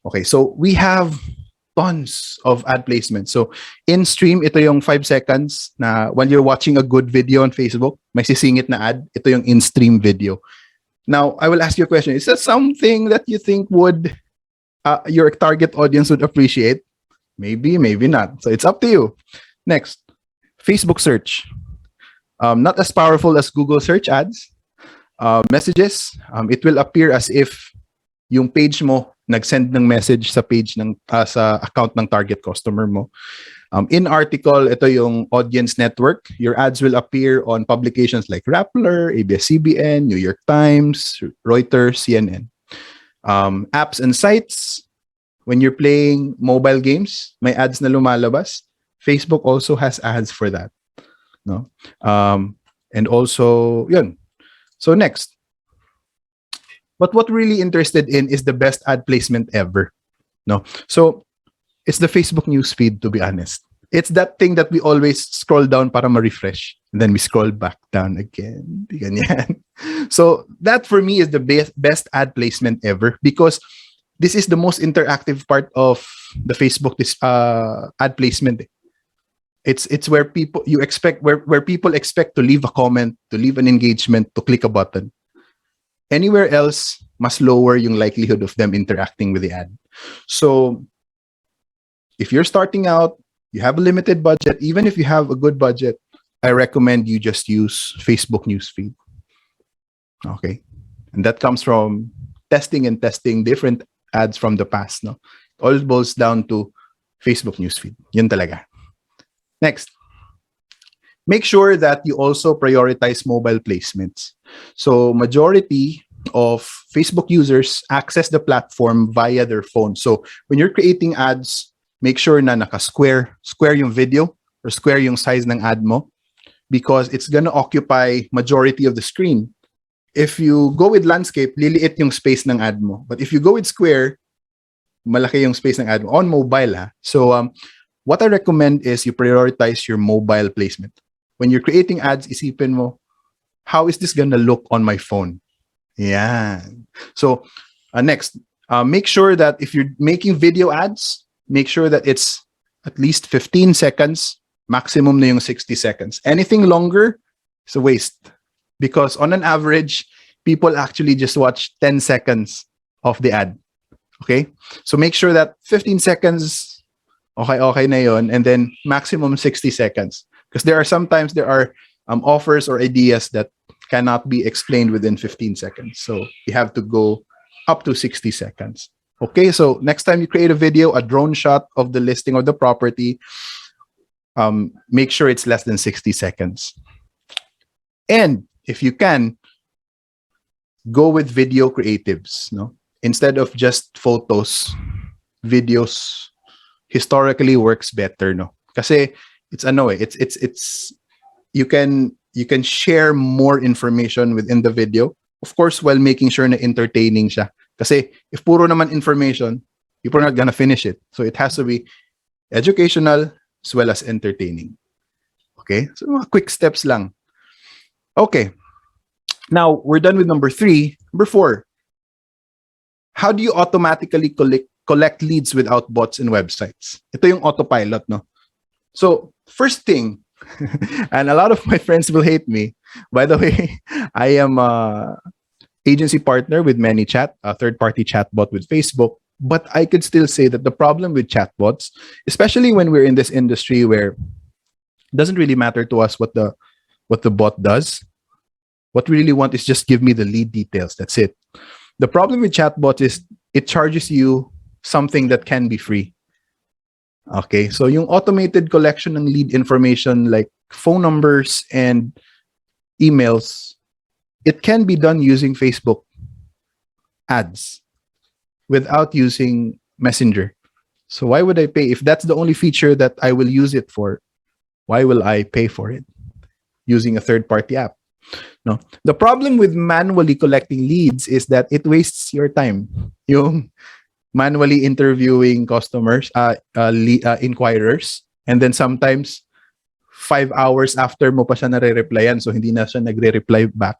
Okay, so we have tons of ad placements. So in stream, ito yung 5 seconds na while you're watching a good video on Facebook, may sisingit na ad. Ito yung in stream video. Now, I will ask you a question. Is that something that you think would your target audience would appreciate? Maybe, maybe not. So it's up to you. Next, Facebook search. Not as powerful as Google search ads. Messages, it will appear as if yung page mo nag-send ng message sa page ng sa account ng target customer mo. In article, ito yung audience network. Your ads will appear on publications like Rappler, ABS-CBN, New York Times, Reuters, CNN. Apps and sites, when you're playing mobile games, may ads na lumalabas. Facebook also has ads for that. No? And also, yun. So next. But what we're really interested in is the best ad placement ever. No? So, it's the Facebook newsfeed, to be honest. It's that thing that we always scroll down para ma-refresh. And then we scroll back down again. Ganyan. So that for me is the best ad placement ever because this is the most interactive part of the Facebook ad placement. It's where people where people expect to leave a comment, to leave an engagement, to click a button. Anywhere else, mas lower yung likelihood of them interacting with the ad. So if you're starting out, you have a limited budget, even if you have a good budget, I recommend you just use Facebook newsfeed. Okay. And that comes from testing different ads from the past. No? It all boils down to Facebook newsfeed. Yun talaga. Next. Make sure that you also prioritize mobile placements. So majority of Facebook users access the platform via their phone. So when you're creating ads, make sure na naka-square yung video or square yung size ng ad mo because it's gonna occupy majority of the screen. If you go with landscape, liliit yung space ng ad mo. But if you go with square, malaki yung space ng ad mo on mobile. Ha? So what I recommend is you prioritize your mobile placement. When you're creating ads, isipin mo, how is this gonna look on my phone? Yeah. So next, make sure that if you're making video ads, make sure that it's at least 15 seconds, maximum na yung 60 seconds. Anything longer is a waste because on an average, people actually just watch 10 seconds of the ad. Okay? So make sure that 15 seconds, okay na yun, and then maximum 60 seconds. Because there are offers or ideas that cannot be explained within 15 seconds. So you have to go up to 60 seconds. Okay, so next time you create a video, a drone shot of the listing of the property, make sure it's less than 60 seconds. And if you can, go with video creatives. No, instead of just photos, videos historically works better. No, kasi it's you can share more information within the video, of course, while making sure na entertaining siya. Kasi if puro naman information, people are not gonna finish it. So it has to be educational as well as entertaining. Okay? So mga quick steps lang. Okay. Now, we're done with number 3. Number 4. How do you automatically collect leads without bots and websites? Ito yung autopilot, no? So, first thing, and a lot of my friends will hate me. By the way, I am agency partner with ManyChat, a third-party chatbot with Facebook. But I could still say that the problem with chatbots, especially when we're in this industry where it doesn't really matter to us what the bot does. What we really want is just give me the lead details. That's it. The problem with chatbots is it charges you something that can be free. Okay, so yung automated collection ng lead information like phone numbers and emails, it can be done using Facebook ads without using Messenger. So why would I pay? If that's the only feature that I will use it for, why will I pay for it using a third-party app? No. The problem with manually collecting leads is that it wastes your time. Yung manually interviewing customers, inquirers, and then sometimes 5 hours after mo pa siya nare-replyan, so hindi na siya nagre-reply back.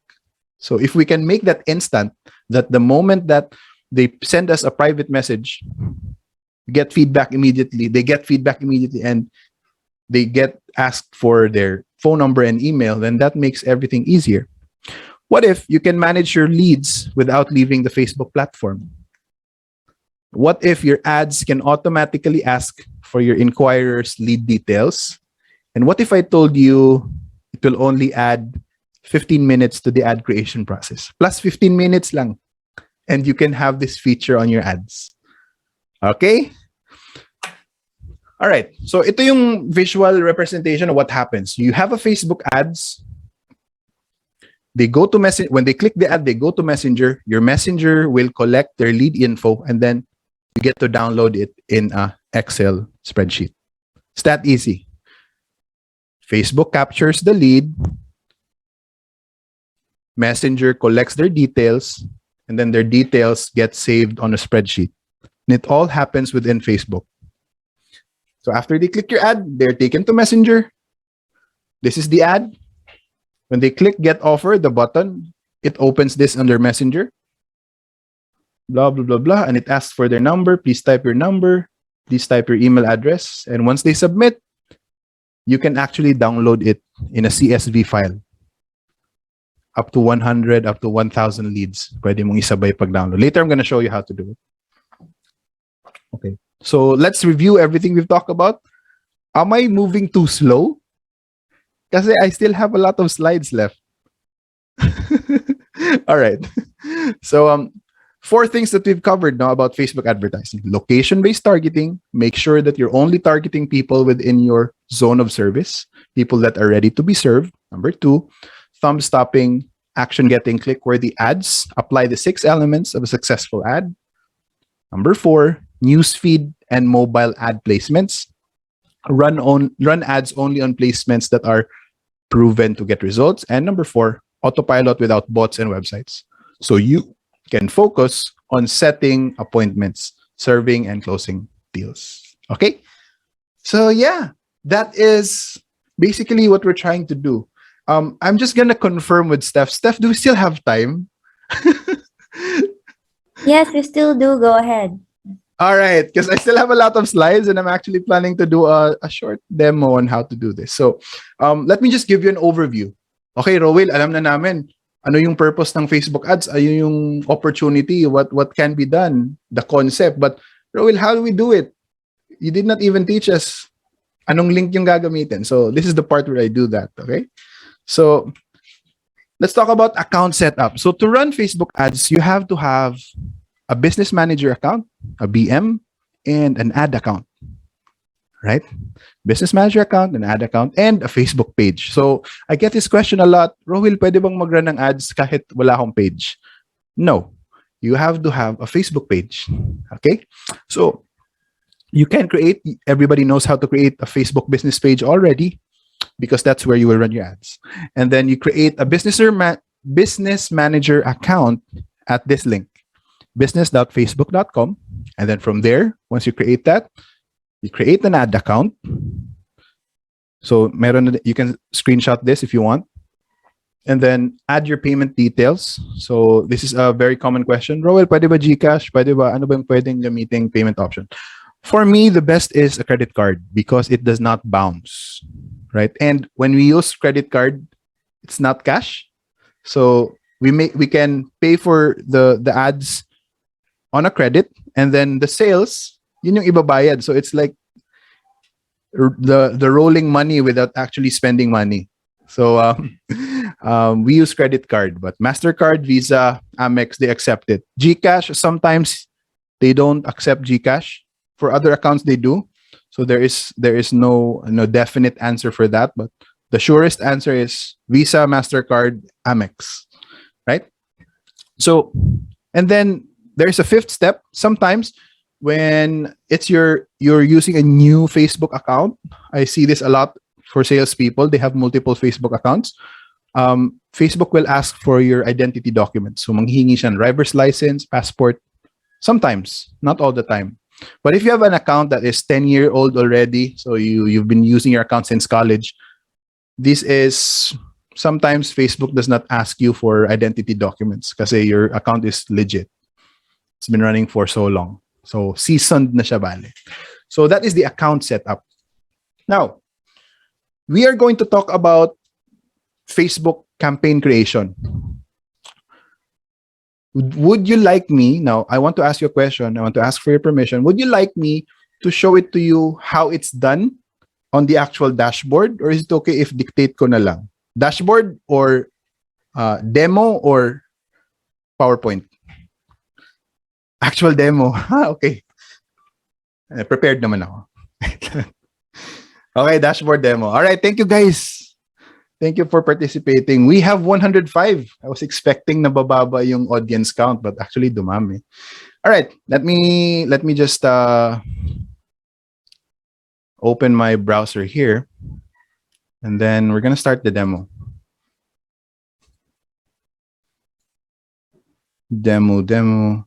So if we can make that instant, that the moment that they send us a private message, we get feedback immediately, and they get asked for their phone number and email, then that makes everything easier. What if you can manage your leads without leaving the Facebook platform? What if your ads can automatically ask for your inquirer's lead details? And what if I told you it will only add 15 minutes to the ad creation process? Plus 15 minutes lang. And you can have this feature on your ads. Okay? All right. So ito yung visual representation of what happens. You have a Facebook ads. They go to Messenger. When they click the ad, they go to Messenger. Your Messenger will collect their lead info, and then you get to download it in a Excel spreadsheet. It's that easy. Facebook captures the lead. Messenger collects their details, and then their details get saved on a spreadsheet. And it all happens within Facebook. So after they click your ad, they're taken to Messenger. This is the ad. When they click Get Offer, the button, it opens this under Messenger. Blah, blah, blah, blah. And it asks for their number. Please type your number. Please type your email address. And once they submit, you can actually download it in a CSV file. Up to 100, up to 1,000 leads. Pwede mong isabay pag-download. Later, I'm going to show you how to do it. Okay. So let's review everything we've talked about. Am I moving too slow? Kasi I still have a lot of slides left. All right. So 4 things that we've covered now about Facebook advertising. Location-based targeting. Make sure that you're only targeting people within your zone of service. People that are ready to be served. Number 2, thumb stopping, action getting, click-worthy ads. Apply the 6 elements of a successful ad. Number 4, newsfeed and mobile ad placements. Run ads only on placements that are proven to get results. And number 4, autopilot without bots and websites. So you can focus on setting appointments, serving and closing deals. Okay? So yeah, that is basically what we're trying to do. I'm just gonna confirm with Steph. Steph, do we still have time? Yes, we still do. Go ahead. All right, because I still have a lot of slides and I'm actually planning to do a short demo on how to do this. So let me just give you an overview. Okay, Rowell, alam na namin ano yung purpose ng Facebook ads, ano yung opportunity, what can be done, the concept. But Rowell, how do we do it? You did not even teach us anong link yung gagamitin. So this is the part where I do that, okay? So let's talk about account setup. So to run Facebook ads, you have to have a business manager account, a BM, and an ad account, right? Business manager account, an ad account, and a Facebook page. So I get this question a lot, Rowell, pwede bang mag-run ng ads kahit wala akong page? No, you have to have a Facebook page, okay? So you can create, everybody knows how to create a Facebook business page already because that's where you will run your ads. And then you create a business manager account at this link, business.facebook.com. And then from there, once you create that, you create an ad account. So you can screenshot this if you want. And then add your payment details. So this is a very common question. Rowell, pwede ba GCash? Pwede ba? Ano ba yung pwedeng gamiting payment option? For me, the best is a credit card because it does not bounce, right? And when we use credit card, it's not cash. So we can pay for the ads on a credit, and then the sales, yun yung ibabayad. So it's like the rolling money without actually spending money. So we use credit card, but MasterCard, Visa, Amex, they accept it. GCash, sometimes they don't accept GCash. For other accounts, they do. So there is no definite answer for that, but the surest answer is Visa, MasterCard, Amex, right? So, and then there's a 5th step. Sometimes when you're using a new Facebook account, I see this a lot for salespeople. They have multiple Facebook accounts. Facebook will ask for your identity documents. So manghihingi siya ng driver's license, passport. Sometimes, not all the time. But if you have an account that is 10-year-old already, so you've been using your account since college, this is sometimes Facebook does not ask you for identity documents kasi your account is legit. It's been running for so long. So seasoned na siya bale. So that is the account setup. Now, we are going to talk about Facebook campaign creation. Would you like me, now I want to ask you a question, I want to ask for your permission, would you like me to show it to you how it's done on the actual dashboard, or is it okay if dictate ko na lang? Dashboard or demo or PowerPoint? Actual demo. Okay. Prepared naman ako. Okay, dashboard demo. All right, thank you guys. Thank you for participating. We have 105. I was expecting na bababa yung audience count, but actually dumami. All right, let me just open my browser here, and then we're gonna start the demo. Demo.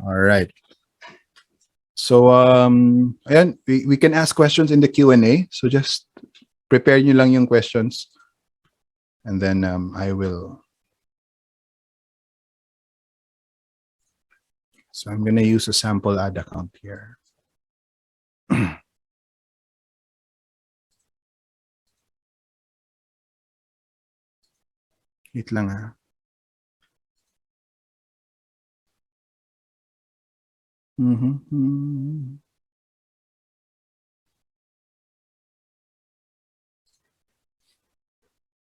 All right. So ayan, we can ask questions in the Q&A. So just prepare nyo lang yung questions, and then I will. So I'm gonna use a sample ad account here. Wait lang ha.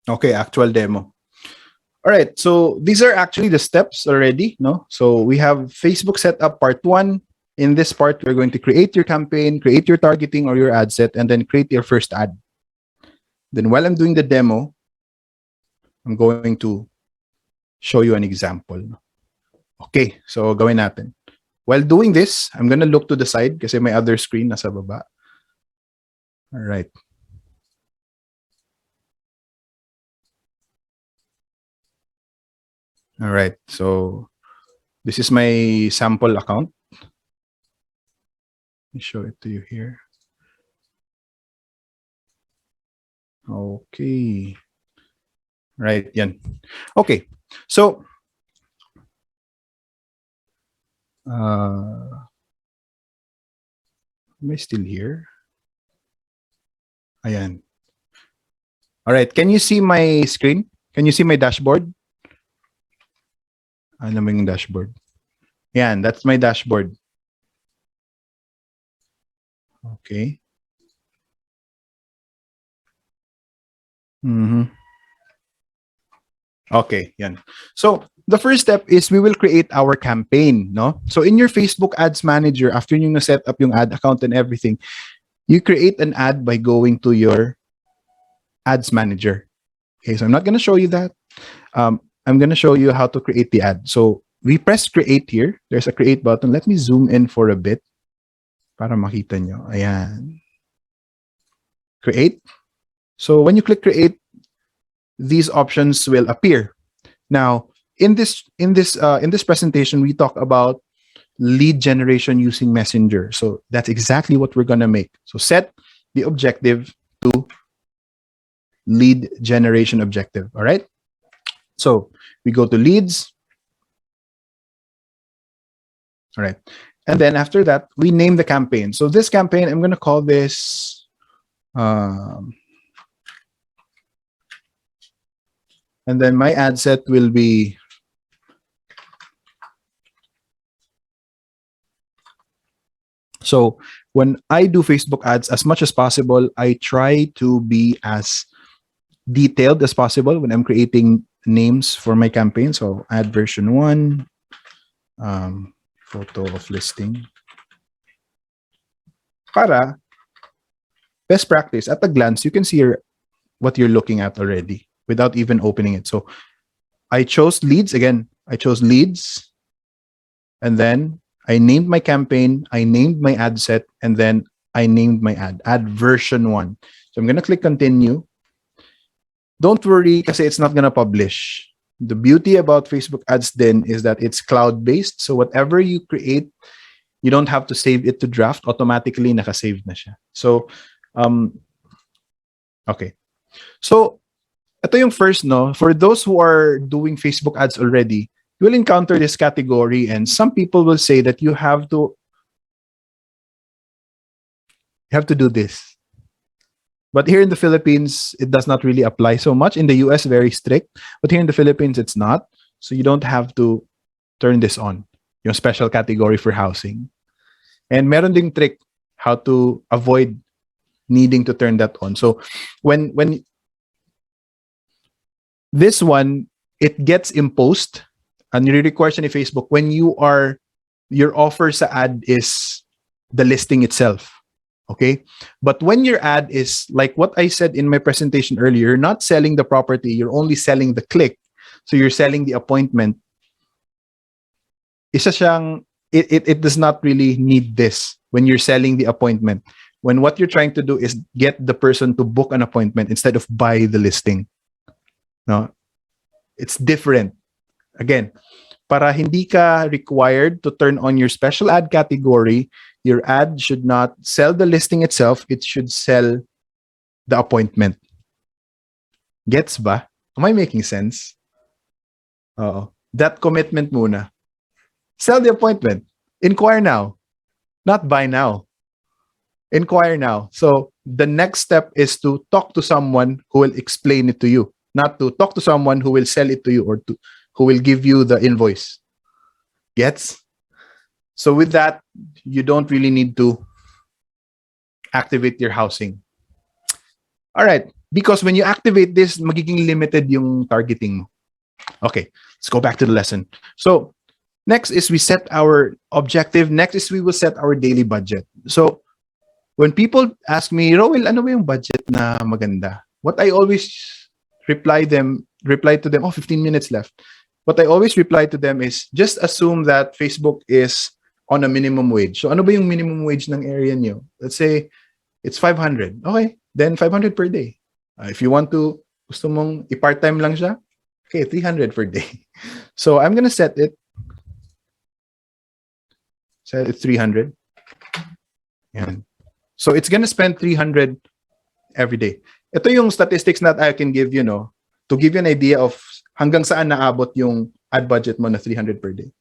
Okay, actual demo. All right, so these are actually the steps already, no? So we have Facebook setup part 1. In this part, we're going to create your campaign, create your targeting or your ad set, and then create your first ad. Then while I'm doing the demo, I'm going to show you an example. Okay, so gawin natin. While doing this, I'm gonna look to the side kasi may other screen nasa baba. All right. All right, so this is my sample account. Let me show it to you here. Okay. Right, yan. Okay, so am I still here? Ayan. All right, can you see my screen? Can you see my dashboard? Ano yung dashboard? Yan, that's my dashboard. Okay. Okay, yan. So the first step is we will create our campaign, no? So in your Facebook Ads Manager, after you set up yung ad account and everything, you create an ad by going to your Ads Manager. Okay, so I'm not going to show you that. I'm going to show you how to create the ad. So we press create here. There's a create button. Let me zoom in for a bit para makita nyo. Ayan. Create. So when you click create, these options will appear. Now, in this presentation, we talk about lead generation using Messenger. So that's exactly what we're going to make. So set the objective to lead generation objective. All right. So we go to leads. All right. And then after that, we name the campaign. So this campaign, I'm going to call this and then my ad set will be so when I do Facebook ads, as much as possible, I try to be as detailed as possible when I'm creating names for my campaign. So ad version 1, photo of listing. Para best practice, at a glance, you can see what you're looking at already without even opening it. So I chose leads. Again, I chose leads. And then I named my campaign. I named my ad set. And then I named my ad version 1. So I'm going to click continue. Don't worry kasi it's not going to publish. The beauty about Facebook ads then is that it's cloud-based. So whatever you create, you don't have to save it to draft. Automatically nakasave na siya. So, okay. So, ito yung first, no? For those who are doing Facebook ads already, you will encounter this category and some people will say that you have to do this. But here in the Philippines, it does not really apply so much. In the US, very strict. But here in the Philippines, it's not. So you don't have to turn this on. Yung special category for housing. And meron ding trick how to avoid needing to turn that on. So when this one, it gets imposed and nire-require siya ni Facebook when your offer sa ad is the listing itself. Okay? But when your ad is like what I said in my presentation earlier, you're not selling the property, you're only selling the click. So you're selling the appointment. Isa siyang, it does not really need this when you're selling the appointment. When what you're trying to do is get the person to book an appointment instead of buy the listing. No? It's different. Again, para hindi ka required to turn on your special ad category, your ad should not sell the listing itself, it should sell the appointment. Gets ba? Am I making sense? That commitment muna. Sell the appointment. Inquire now. Not buy now. Inquire now. So the next step is to talk to someone who will explain it to you. Not to talk to someone who will sell it to you or who will give you the invoice. Gets? So with that, you don't really need to activate your housing. All right. Because when you activate this, magiging limited yung targeting mo. Okay. Let's go back to the lesson. So next is we set our objective. Next is we will set our daily budget. So when people ask me, Roel, ano ba yung budget na maganda? What I always reply to them, 15 minutes left. What I always reply to them is just assume that Facebook is on a minimum wage. So ano ba yung minimum wage ng area niyo? Let's say it's 500. Okay, then 500 per day. If you want to, gusto mong i-part-time lang siya, okay, 300 per day. So I'm gonna set it 300. Yan. So it's gonna spend 300 every day. Ito yung statistics that I can give you, no, to give you an idea of hanggang saan naabot yung ad budget mo na 300 per day.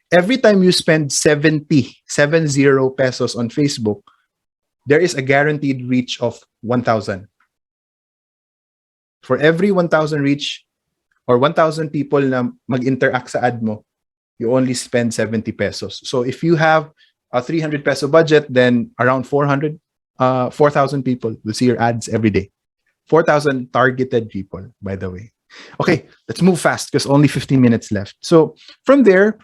Every time you spend 70 pesos on Facebook, there is a guaranteed reach of 1,000. For every 1,000 reach or 1,000 people na mag-interact sa ad mo, you only spend 70 pesos. So if you have a 300 peso budget, then around 4,000 people will see your ads every day. 4,000 targeted people, by the way. Okay, let's move fast because only 15 minutes left. So from there,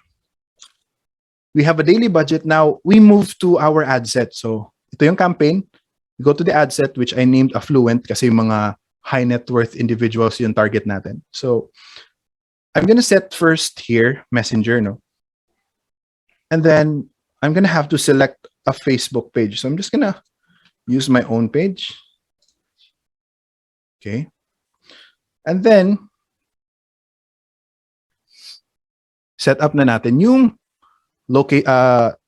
we have a daily budget. Now we move to our ad set. So ito yung campaign. We go to the ad set, which I named Affluent kasi yung mga high net worth individuals yung target natin. So I'm gonna set first here Messenger, no? And then I'm gonna have to select a Facebook page. So I'm just gonna use my own page. Okay. And then set up na natin yung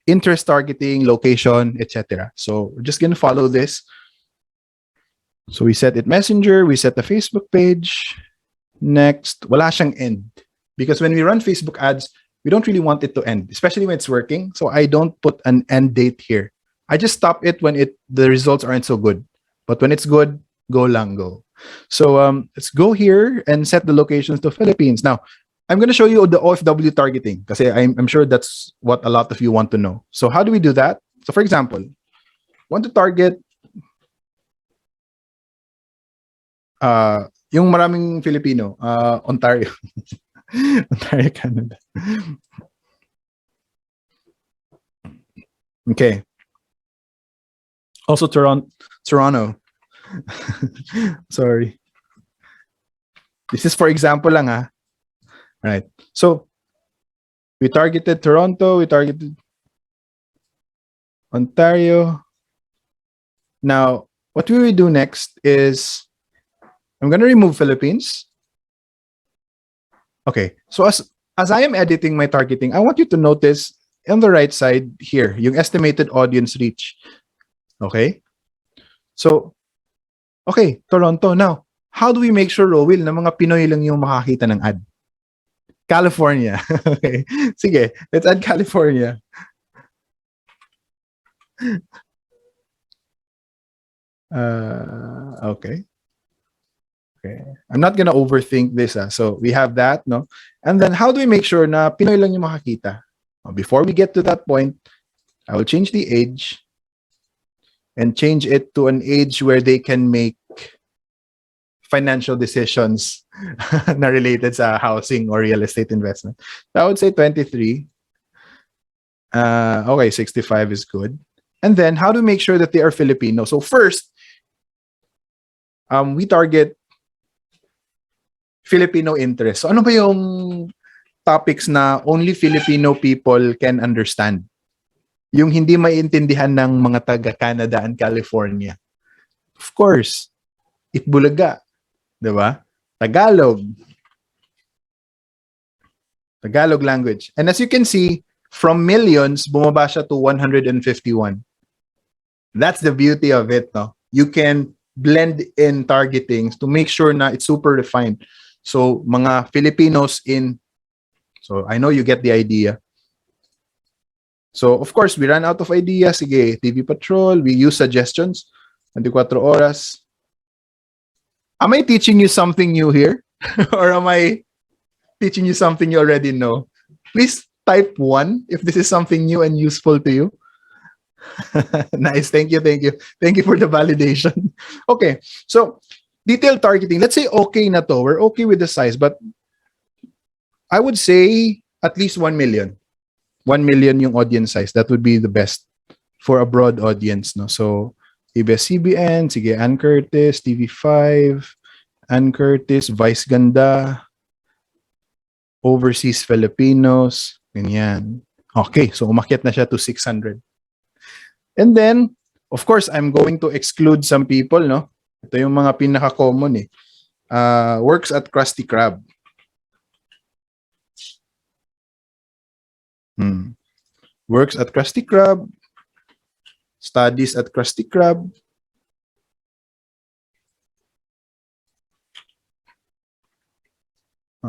interest targeting, location, etc. So we're just gonna follow this. So we set it Messenger, we set the Facebook page. Next, wala siyang end. Because when we run Facebook ads, we don't really want it to end, especially when it's working. So I don't put an end date here. I just stop it when the results aren't so good. But when it's good, go lang, go. So let's go here and set the locations to Philippines. Now, I'm going to show you the OFW targeting because I'm sure that's what a lot of you want to know. So how do we do that? So for example, want to target yung maraming Filipino, Ontario. Ontario, Canada. Okay. Also Toronto. Sorry. This is for example lang ha. Right. So we targeted Toronto, we targeted Ontario. Now, what we will do next is I'm going to remove Philippines. Okay. So as I am editing my targeting, I want you to notice on the right side here, yung estimated audience reach. Okay? So, okay, Toronto. Now, how do we make sure, Rowell, na mga Pinoy lang yung makakita ng ad? California. Okay. Sige, let's add California. Okay. Okay. I'm not gonna overthink this. So we have that, no? And then how do we make sure na Pinoy lang yung makakita? Before we get to that point, I will change the age and change it to an age where they can make financial decisions na related sa housing or real estate investment. So I would say 23. Okay, 65 is good. And then how to make sure that they are Filipino? So first, we target Filipino interest. So ano ba yung topics na only Filipino people can understand? Yung hindi maintindihan ng mga taga Canada and California. Of course, Itbulaga, 'di ba? Tagalog. Tagalog language. And as you can see, from millions, bumaba siya to 151. That's the beauty of it, no? You can blend in targeting to make sure na it's super refined. So, mga Filipinos so I know you get the idea. So, of course, we ran out of ideas. Sige, TV Patrol, we use suggestions. 24 oras. Am I teaching you something new here? Or am I teaching you something you already know? Please type 1 if this is something new and useful to you. Nice. Thank you. Thank you for the validation. Okay. So, detailed targeting. Let's say okay na to. We're okay with the size, but I would say at least 1 million. 1 million yung audience size. That would be the best for a broad audience, no? So, ABS-CBN, sige, Ann Curtis, TV5, Ann Curtis, Vice Ganda, Overseas Filipinos, ganyan. Okay, so umakyat na siya to 600. And then, of course, I'm going to exclude some people, no? Ito yung mga pinaka-common eh. Works at Krusty Krab. Works at Krusty Krab. Studies at Krusty Krab.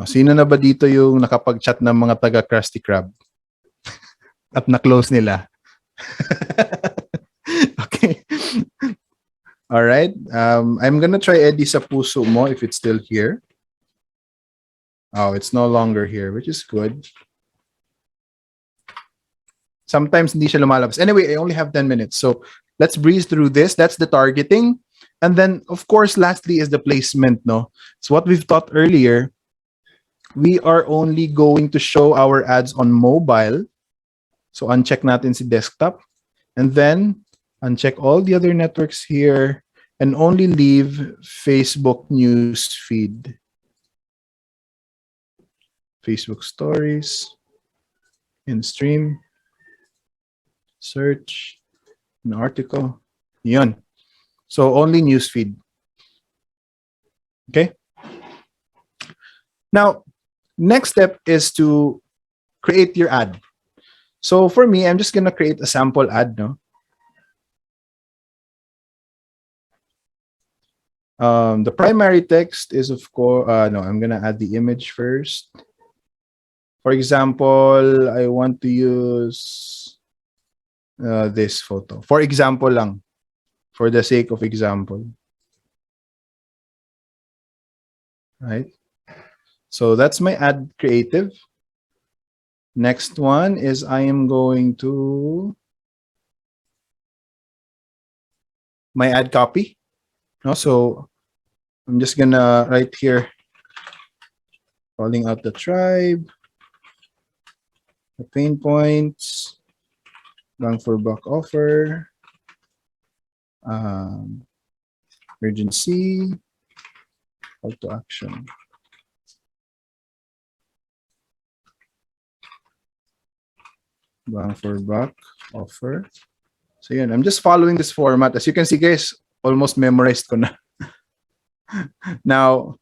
Sino na ba dito yung nakapag-chat ng mga taga Krusty Krab? At na-close nila? Okay. All right. I'm gonna try Eddie sa puso mo if it's still here. Oh, it's no longer here, which is good. Sometimes hindi siya lumalabas. Anyway, I only have 10 minutes. So let's breeze through this. That's the targeting. And then, of course, lastly is the placement, no? So what we've taught earlier, we are only going to show our ads on mobile. So uncheck natin si desktop. And then uncheck all the other networks here and only leave Facebook news feed. Facebook stories, in stream, search, an article. Yun. So only news feed. Okay. Now, next step is to create your ad. So for me, I'm just gonna create a sample ad, no? The primary text is, of course, no, I'm gonna add the image first. For example, I want to use this photo. For example lang, for the sake of example. Right? So that's my ad creative. Next one is I am going to my ad copy. No, so I'm just gonna write here, calling out the tribe, the pain points, bang for buck offer, urgency, call to action. Bang for buck offer. So yun, I'm just following this format. As you can see, guys, almost memorized ko na. Now,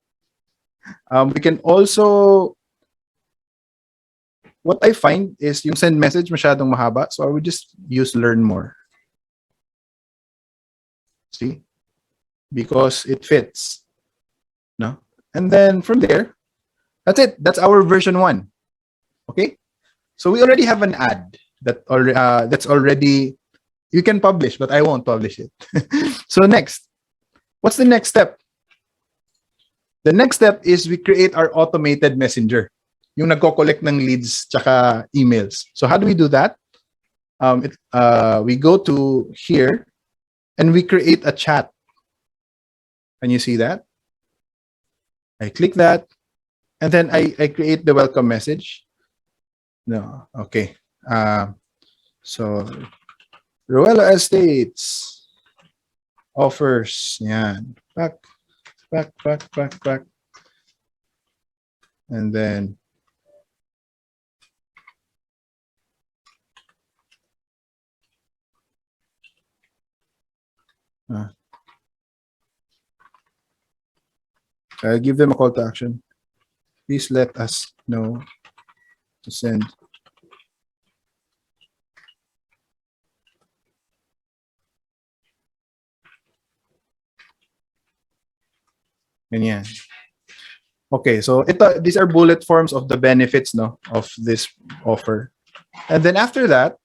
we can also, what I find is yung send message masyadong mahaba, so I would just use learn more. See? Because it fits. No? And then from there, that's it. That's our version 1. Okay? So we already have an ad that's already, you can publish, but I won't publish it. So next, What's the next step? The next step is we create our automated messenger. Yung nagko-collect ng leads tsaka emails. So how do we do that? We go to here and we create a chat. Can you see that? I click that and then I create the welcome message. No, okay. So Ruela Estates offers. Yan. Back. And then give them a call to action. Please let us know to send. Ganyan. Okay, so these are bullet forms of the benefits of this offer. And then after that,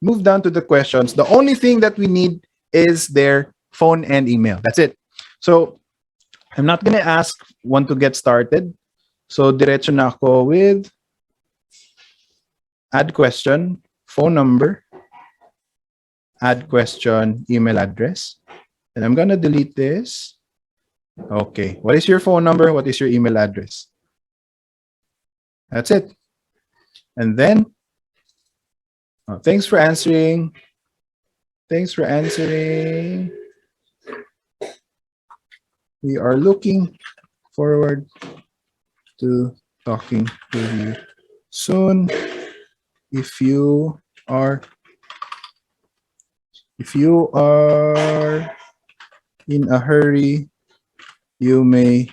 move down to the questions. The only thing that we need is their phone and email. That's it. So I'm not going to ask one to get started. So diretso na ako with add question, phone number, add question, email address. And I'm going to delete this. Okay. What is your phone number? What is your email address? That's it. And then, thanks for answering. Thanks for answering. We are looking forward to talking to you soon. If you are in a hurry, you may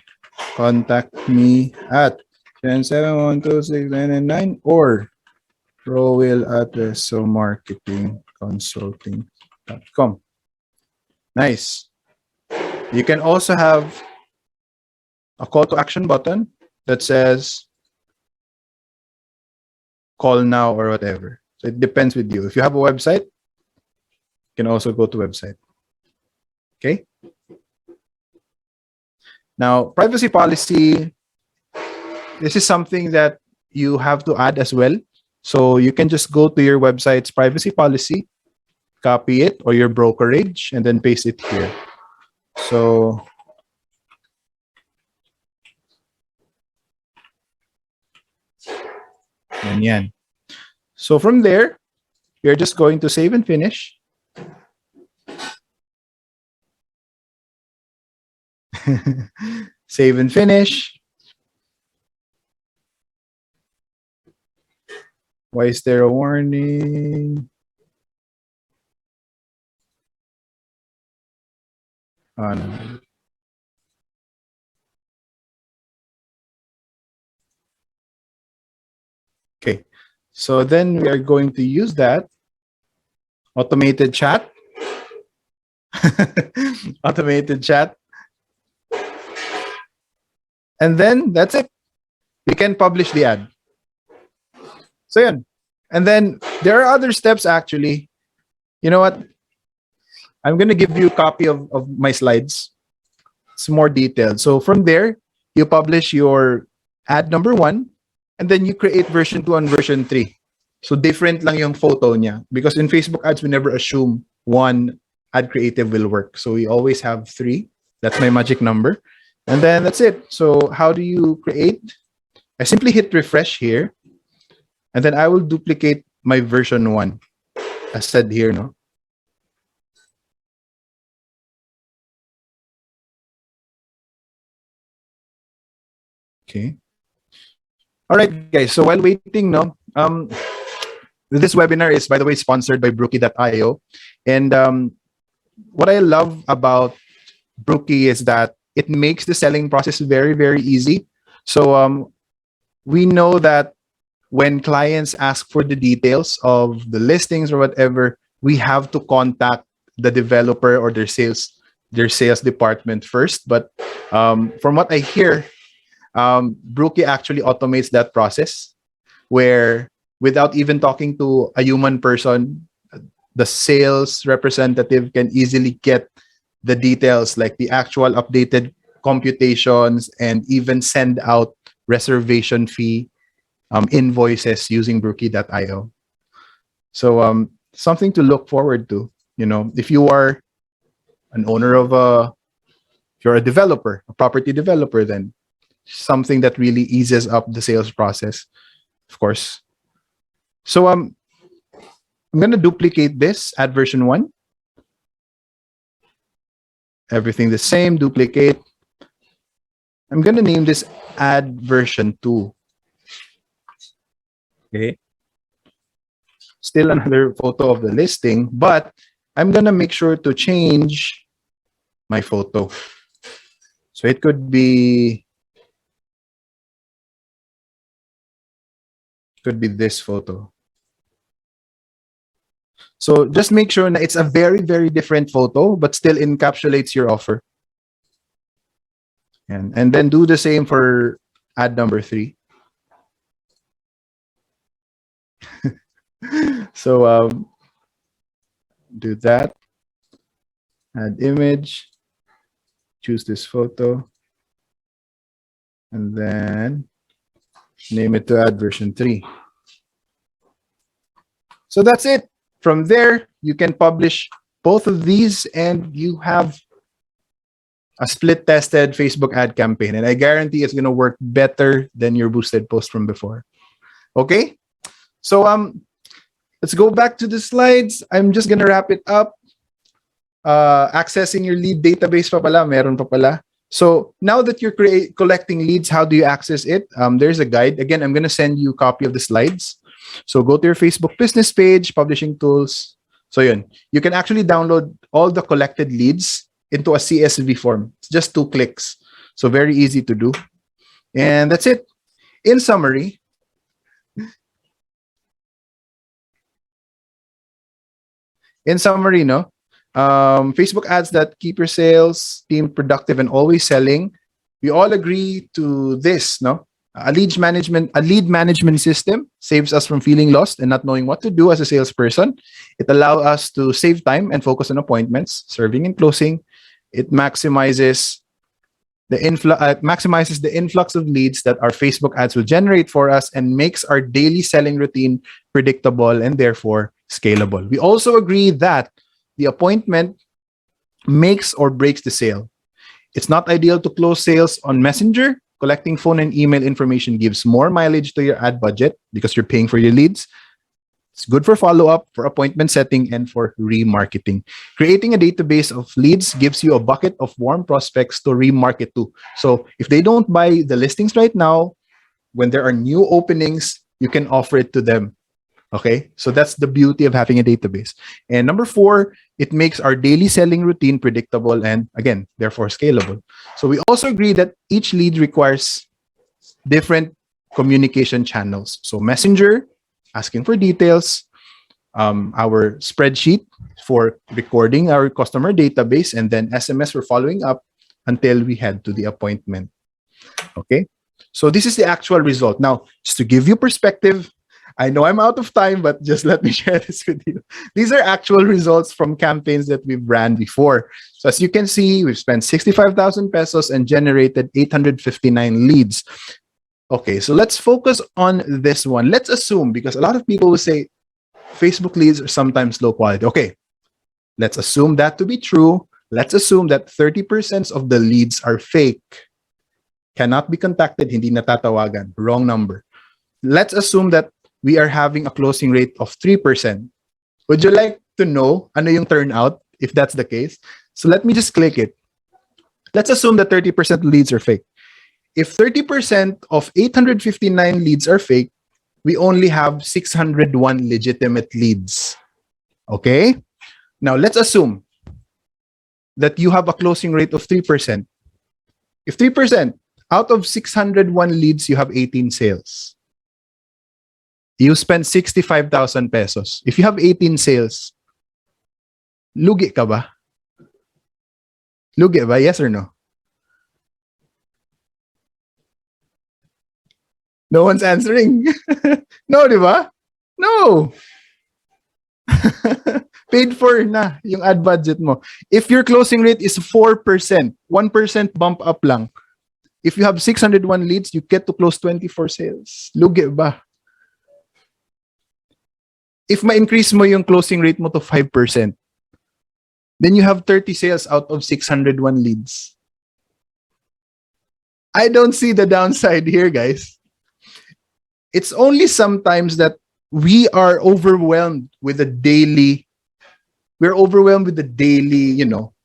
contact me at 10712699 or rowell@resomarketingconsulting.com. Nice. You can also have a call to action button that says call now or whatever. So it depends with you. If you have a website, you can also go to website. Okay. Now, privacy policy, this is something that you have to add as well. So you can just go to your website's privacy policy, copy it or your brokerage, and then paste it here. So yan. So from there, you're just going to save and finish. Save and finish. Why is there a warning? Oh, no. Okay, so then we are going to use that automated chat. Automated chat. And then that's it. We can publish the ad. So yeah. And then there are other steps actually. You know what? I'm going to give you a copy of my slides. It's more detailed. So from there, you publish your ad number 1, and then you create version 2 and version 3. So different lang yung photo niya. Because in Facebook ads, we never assume one ad creative will work. So we always have 3. That's my magic number. And then that's it. So how do you create? I simply hit refresh here. And then I will duplicate my version 1. As said here, no? Okay. All right, guys. So while waiting, no, this webinar is, by the way, sponsored by Brookie.io. And what I love about Brookie is that it makes the selling process very, very easy. So we know that when clients ask for the details of the listings or whatever, we have to contact the developer or their sales department first. But from what I hear, Brookie actually automates that process where without even talking to a human person, the sales representative can easily get the details like the actual updated computations and even send out reservation fee invoices using Brookie.io. So something to look forward to. You know, if you are an owner of if you're a developer, a property developer, then something that really eases up the sales process, of course. So I'm gonna duplicate this, add version 1. Everything the same, duplicate. I'm gonna name this add version 2. Okay. Still another photo of the listing, but I'm gonna make sure to change my photo. So it could be this photo. So just make sure that it's a very, very different photo, but still encapsulates your offer. And then do the same for ad number 3. So do that. Add image. Choose this photo. And then name it to add version 3. So that's it. From there, you can publish both of these and you have a split tested Facebook ad campaign. And I guarantee it's going to work better than your boosted post from before. Okay? So let's go back to the slides. I'm just going to wrap it up. Accessing your lead database pa pala, meron pa pala. So now that you're collecting leads, how do you access it? There's a guide. Again, I'm going to send you a copy of the slides. So go to your Facebook business page, publishing tools. So yun, you can actually download all the collected leads into a CSV form. It's just 2 clicks. So very easy to do. And that's it. In summary, no? Facebook ads that keep your sales team productive and always selling. We all agree to this, no? A lead management system saves us from feeling lost and not knowing what to do as a salesperson. It allows us to save time and focus on appointments, serving and closing. It maximizes the influx of leads that our Facebook ads will generate for us and makes our daily selling routine predictable and therefore scalable. We also agree that the appointment makes or breaks the sale. It's not ideal to close sales on Messenger. Collecting phone and email information gives more mileage to your ad budget because you're paying for your leads. It's good for follow-up, for appointment setting, and for remarketing. Creating a database of leads gives you a bucket of warm prospects to remarket to. So if they don't buy the listings right now, when there are new openings, you can offer it to them. Okay, so that's the beauty of having a database. And number 4, it makes our daily selling routine predictable and, again, therefore scalable. So we also agree that each lead requires different communication channels. So Messenger, asking for details, our spreadsheet for recording our customer database, and then SMS for following up until we head to the appointment. Okay, so this is the actual result. Now, just to give you perspective, I know I'm out of time, but just let me share this with you. These are actual results from campaigns that we've ran before. So as you can see, we've spent 65,000 pesos and generated 859 leads. Okay, so let's focus on this one. Let's assume, because a lot of people will say Facebook leads are sometimes low quality. Okay, let's assume that to be true. Let's assume that 30% of the leads are fake. Cannot be contacted, hindi natatawagan. Wrong number. Let's assume that we are having a closing rate of 3%. Would you like to know ano yung turnout if that's the case? So let me just click it. Let's assume that 30% leads are fake. If 30% of 859 leads are fake, we only have 601 legitimate leads. Okay? Now let's assume that you have a closing rate of 3%. If 3% out of 601 leads, you have 18 sales. You spend 65,000 pesos. If you have 18 sales, lugi ka ba? Lugi ba? Yes or no? No one's answering. No, di ba? No. Paid for na yung ad budget mo. If your closing rate is 4%, 1% bump up lang. If you have 601 leads, you get to close 24 sales. Lugi ba? If ma-increase mo yung closing rate mo to 5%, then you have 30 sales out of 601 leads. I don't see the downside here, guys. It's only sometimes that we are overwhelmed with the daily,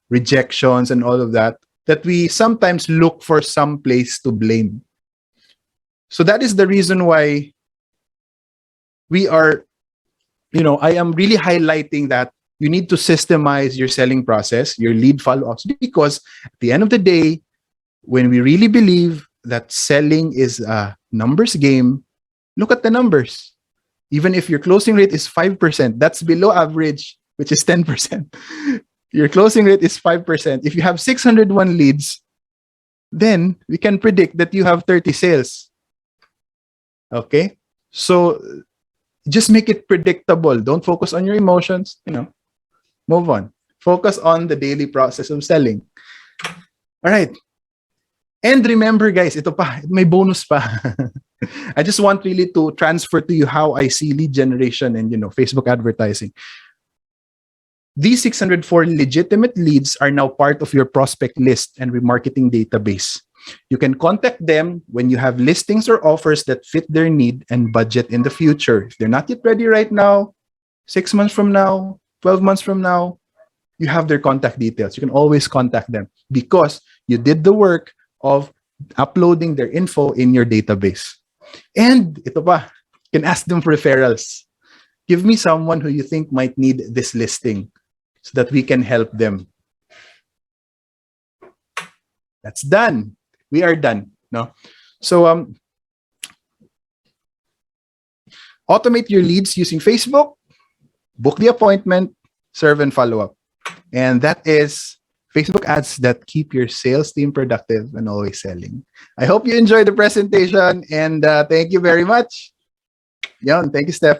rejections and all of that we sometimes look for some place to blame. So that is the reason why we are, I am really highlighting that you need to systemize your selling process, your lead follow-ups, because at the end of the day, when we really believe that selling is a numbers game, look at the numbers. Even if your closing rate is 5%, that's below average, which is 10%. Your closing rate is 5%. If you have 601 leads, then we can predict that you have 30 sales. Okay? So just make it predictable. Don't focus on your emotions, Move on. Focus on the daily process of selling. All right. And remember, guys, ito pa, may bonus pa. I just want really to transfer to you how I see lead generation and, Facebook advertising. These 604 legitimate leads are now part of your prospect list and remarketing database. You can contact them when you have listings or offers that fit their need and budget in the future. If they're not yet ready right now, 6 months from now, 12 months from now, you have their contact details. You can always contact them because you did the work of uploading their info in your database. And ito pa, you can ask them for referrals. Give me someone who you think might need this listing so that we can help them. That's done. We are done. No? So automate your leads using Facebook, book the appointment, serve and follow up. And that is Facebook ads that keep your sales team productive and always selling. I hope you enjoyed the presentation and thank you very much. Thank you, Steph.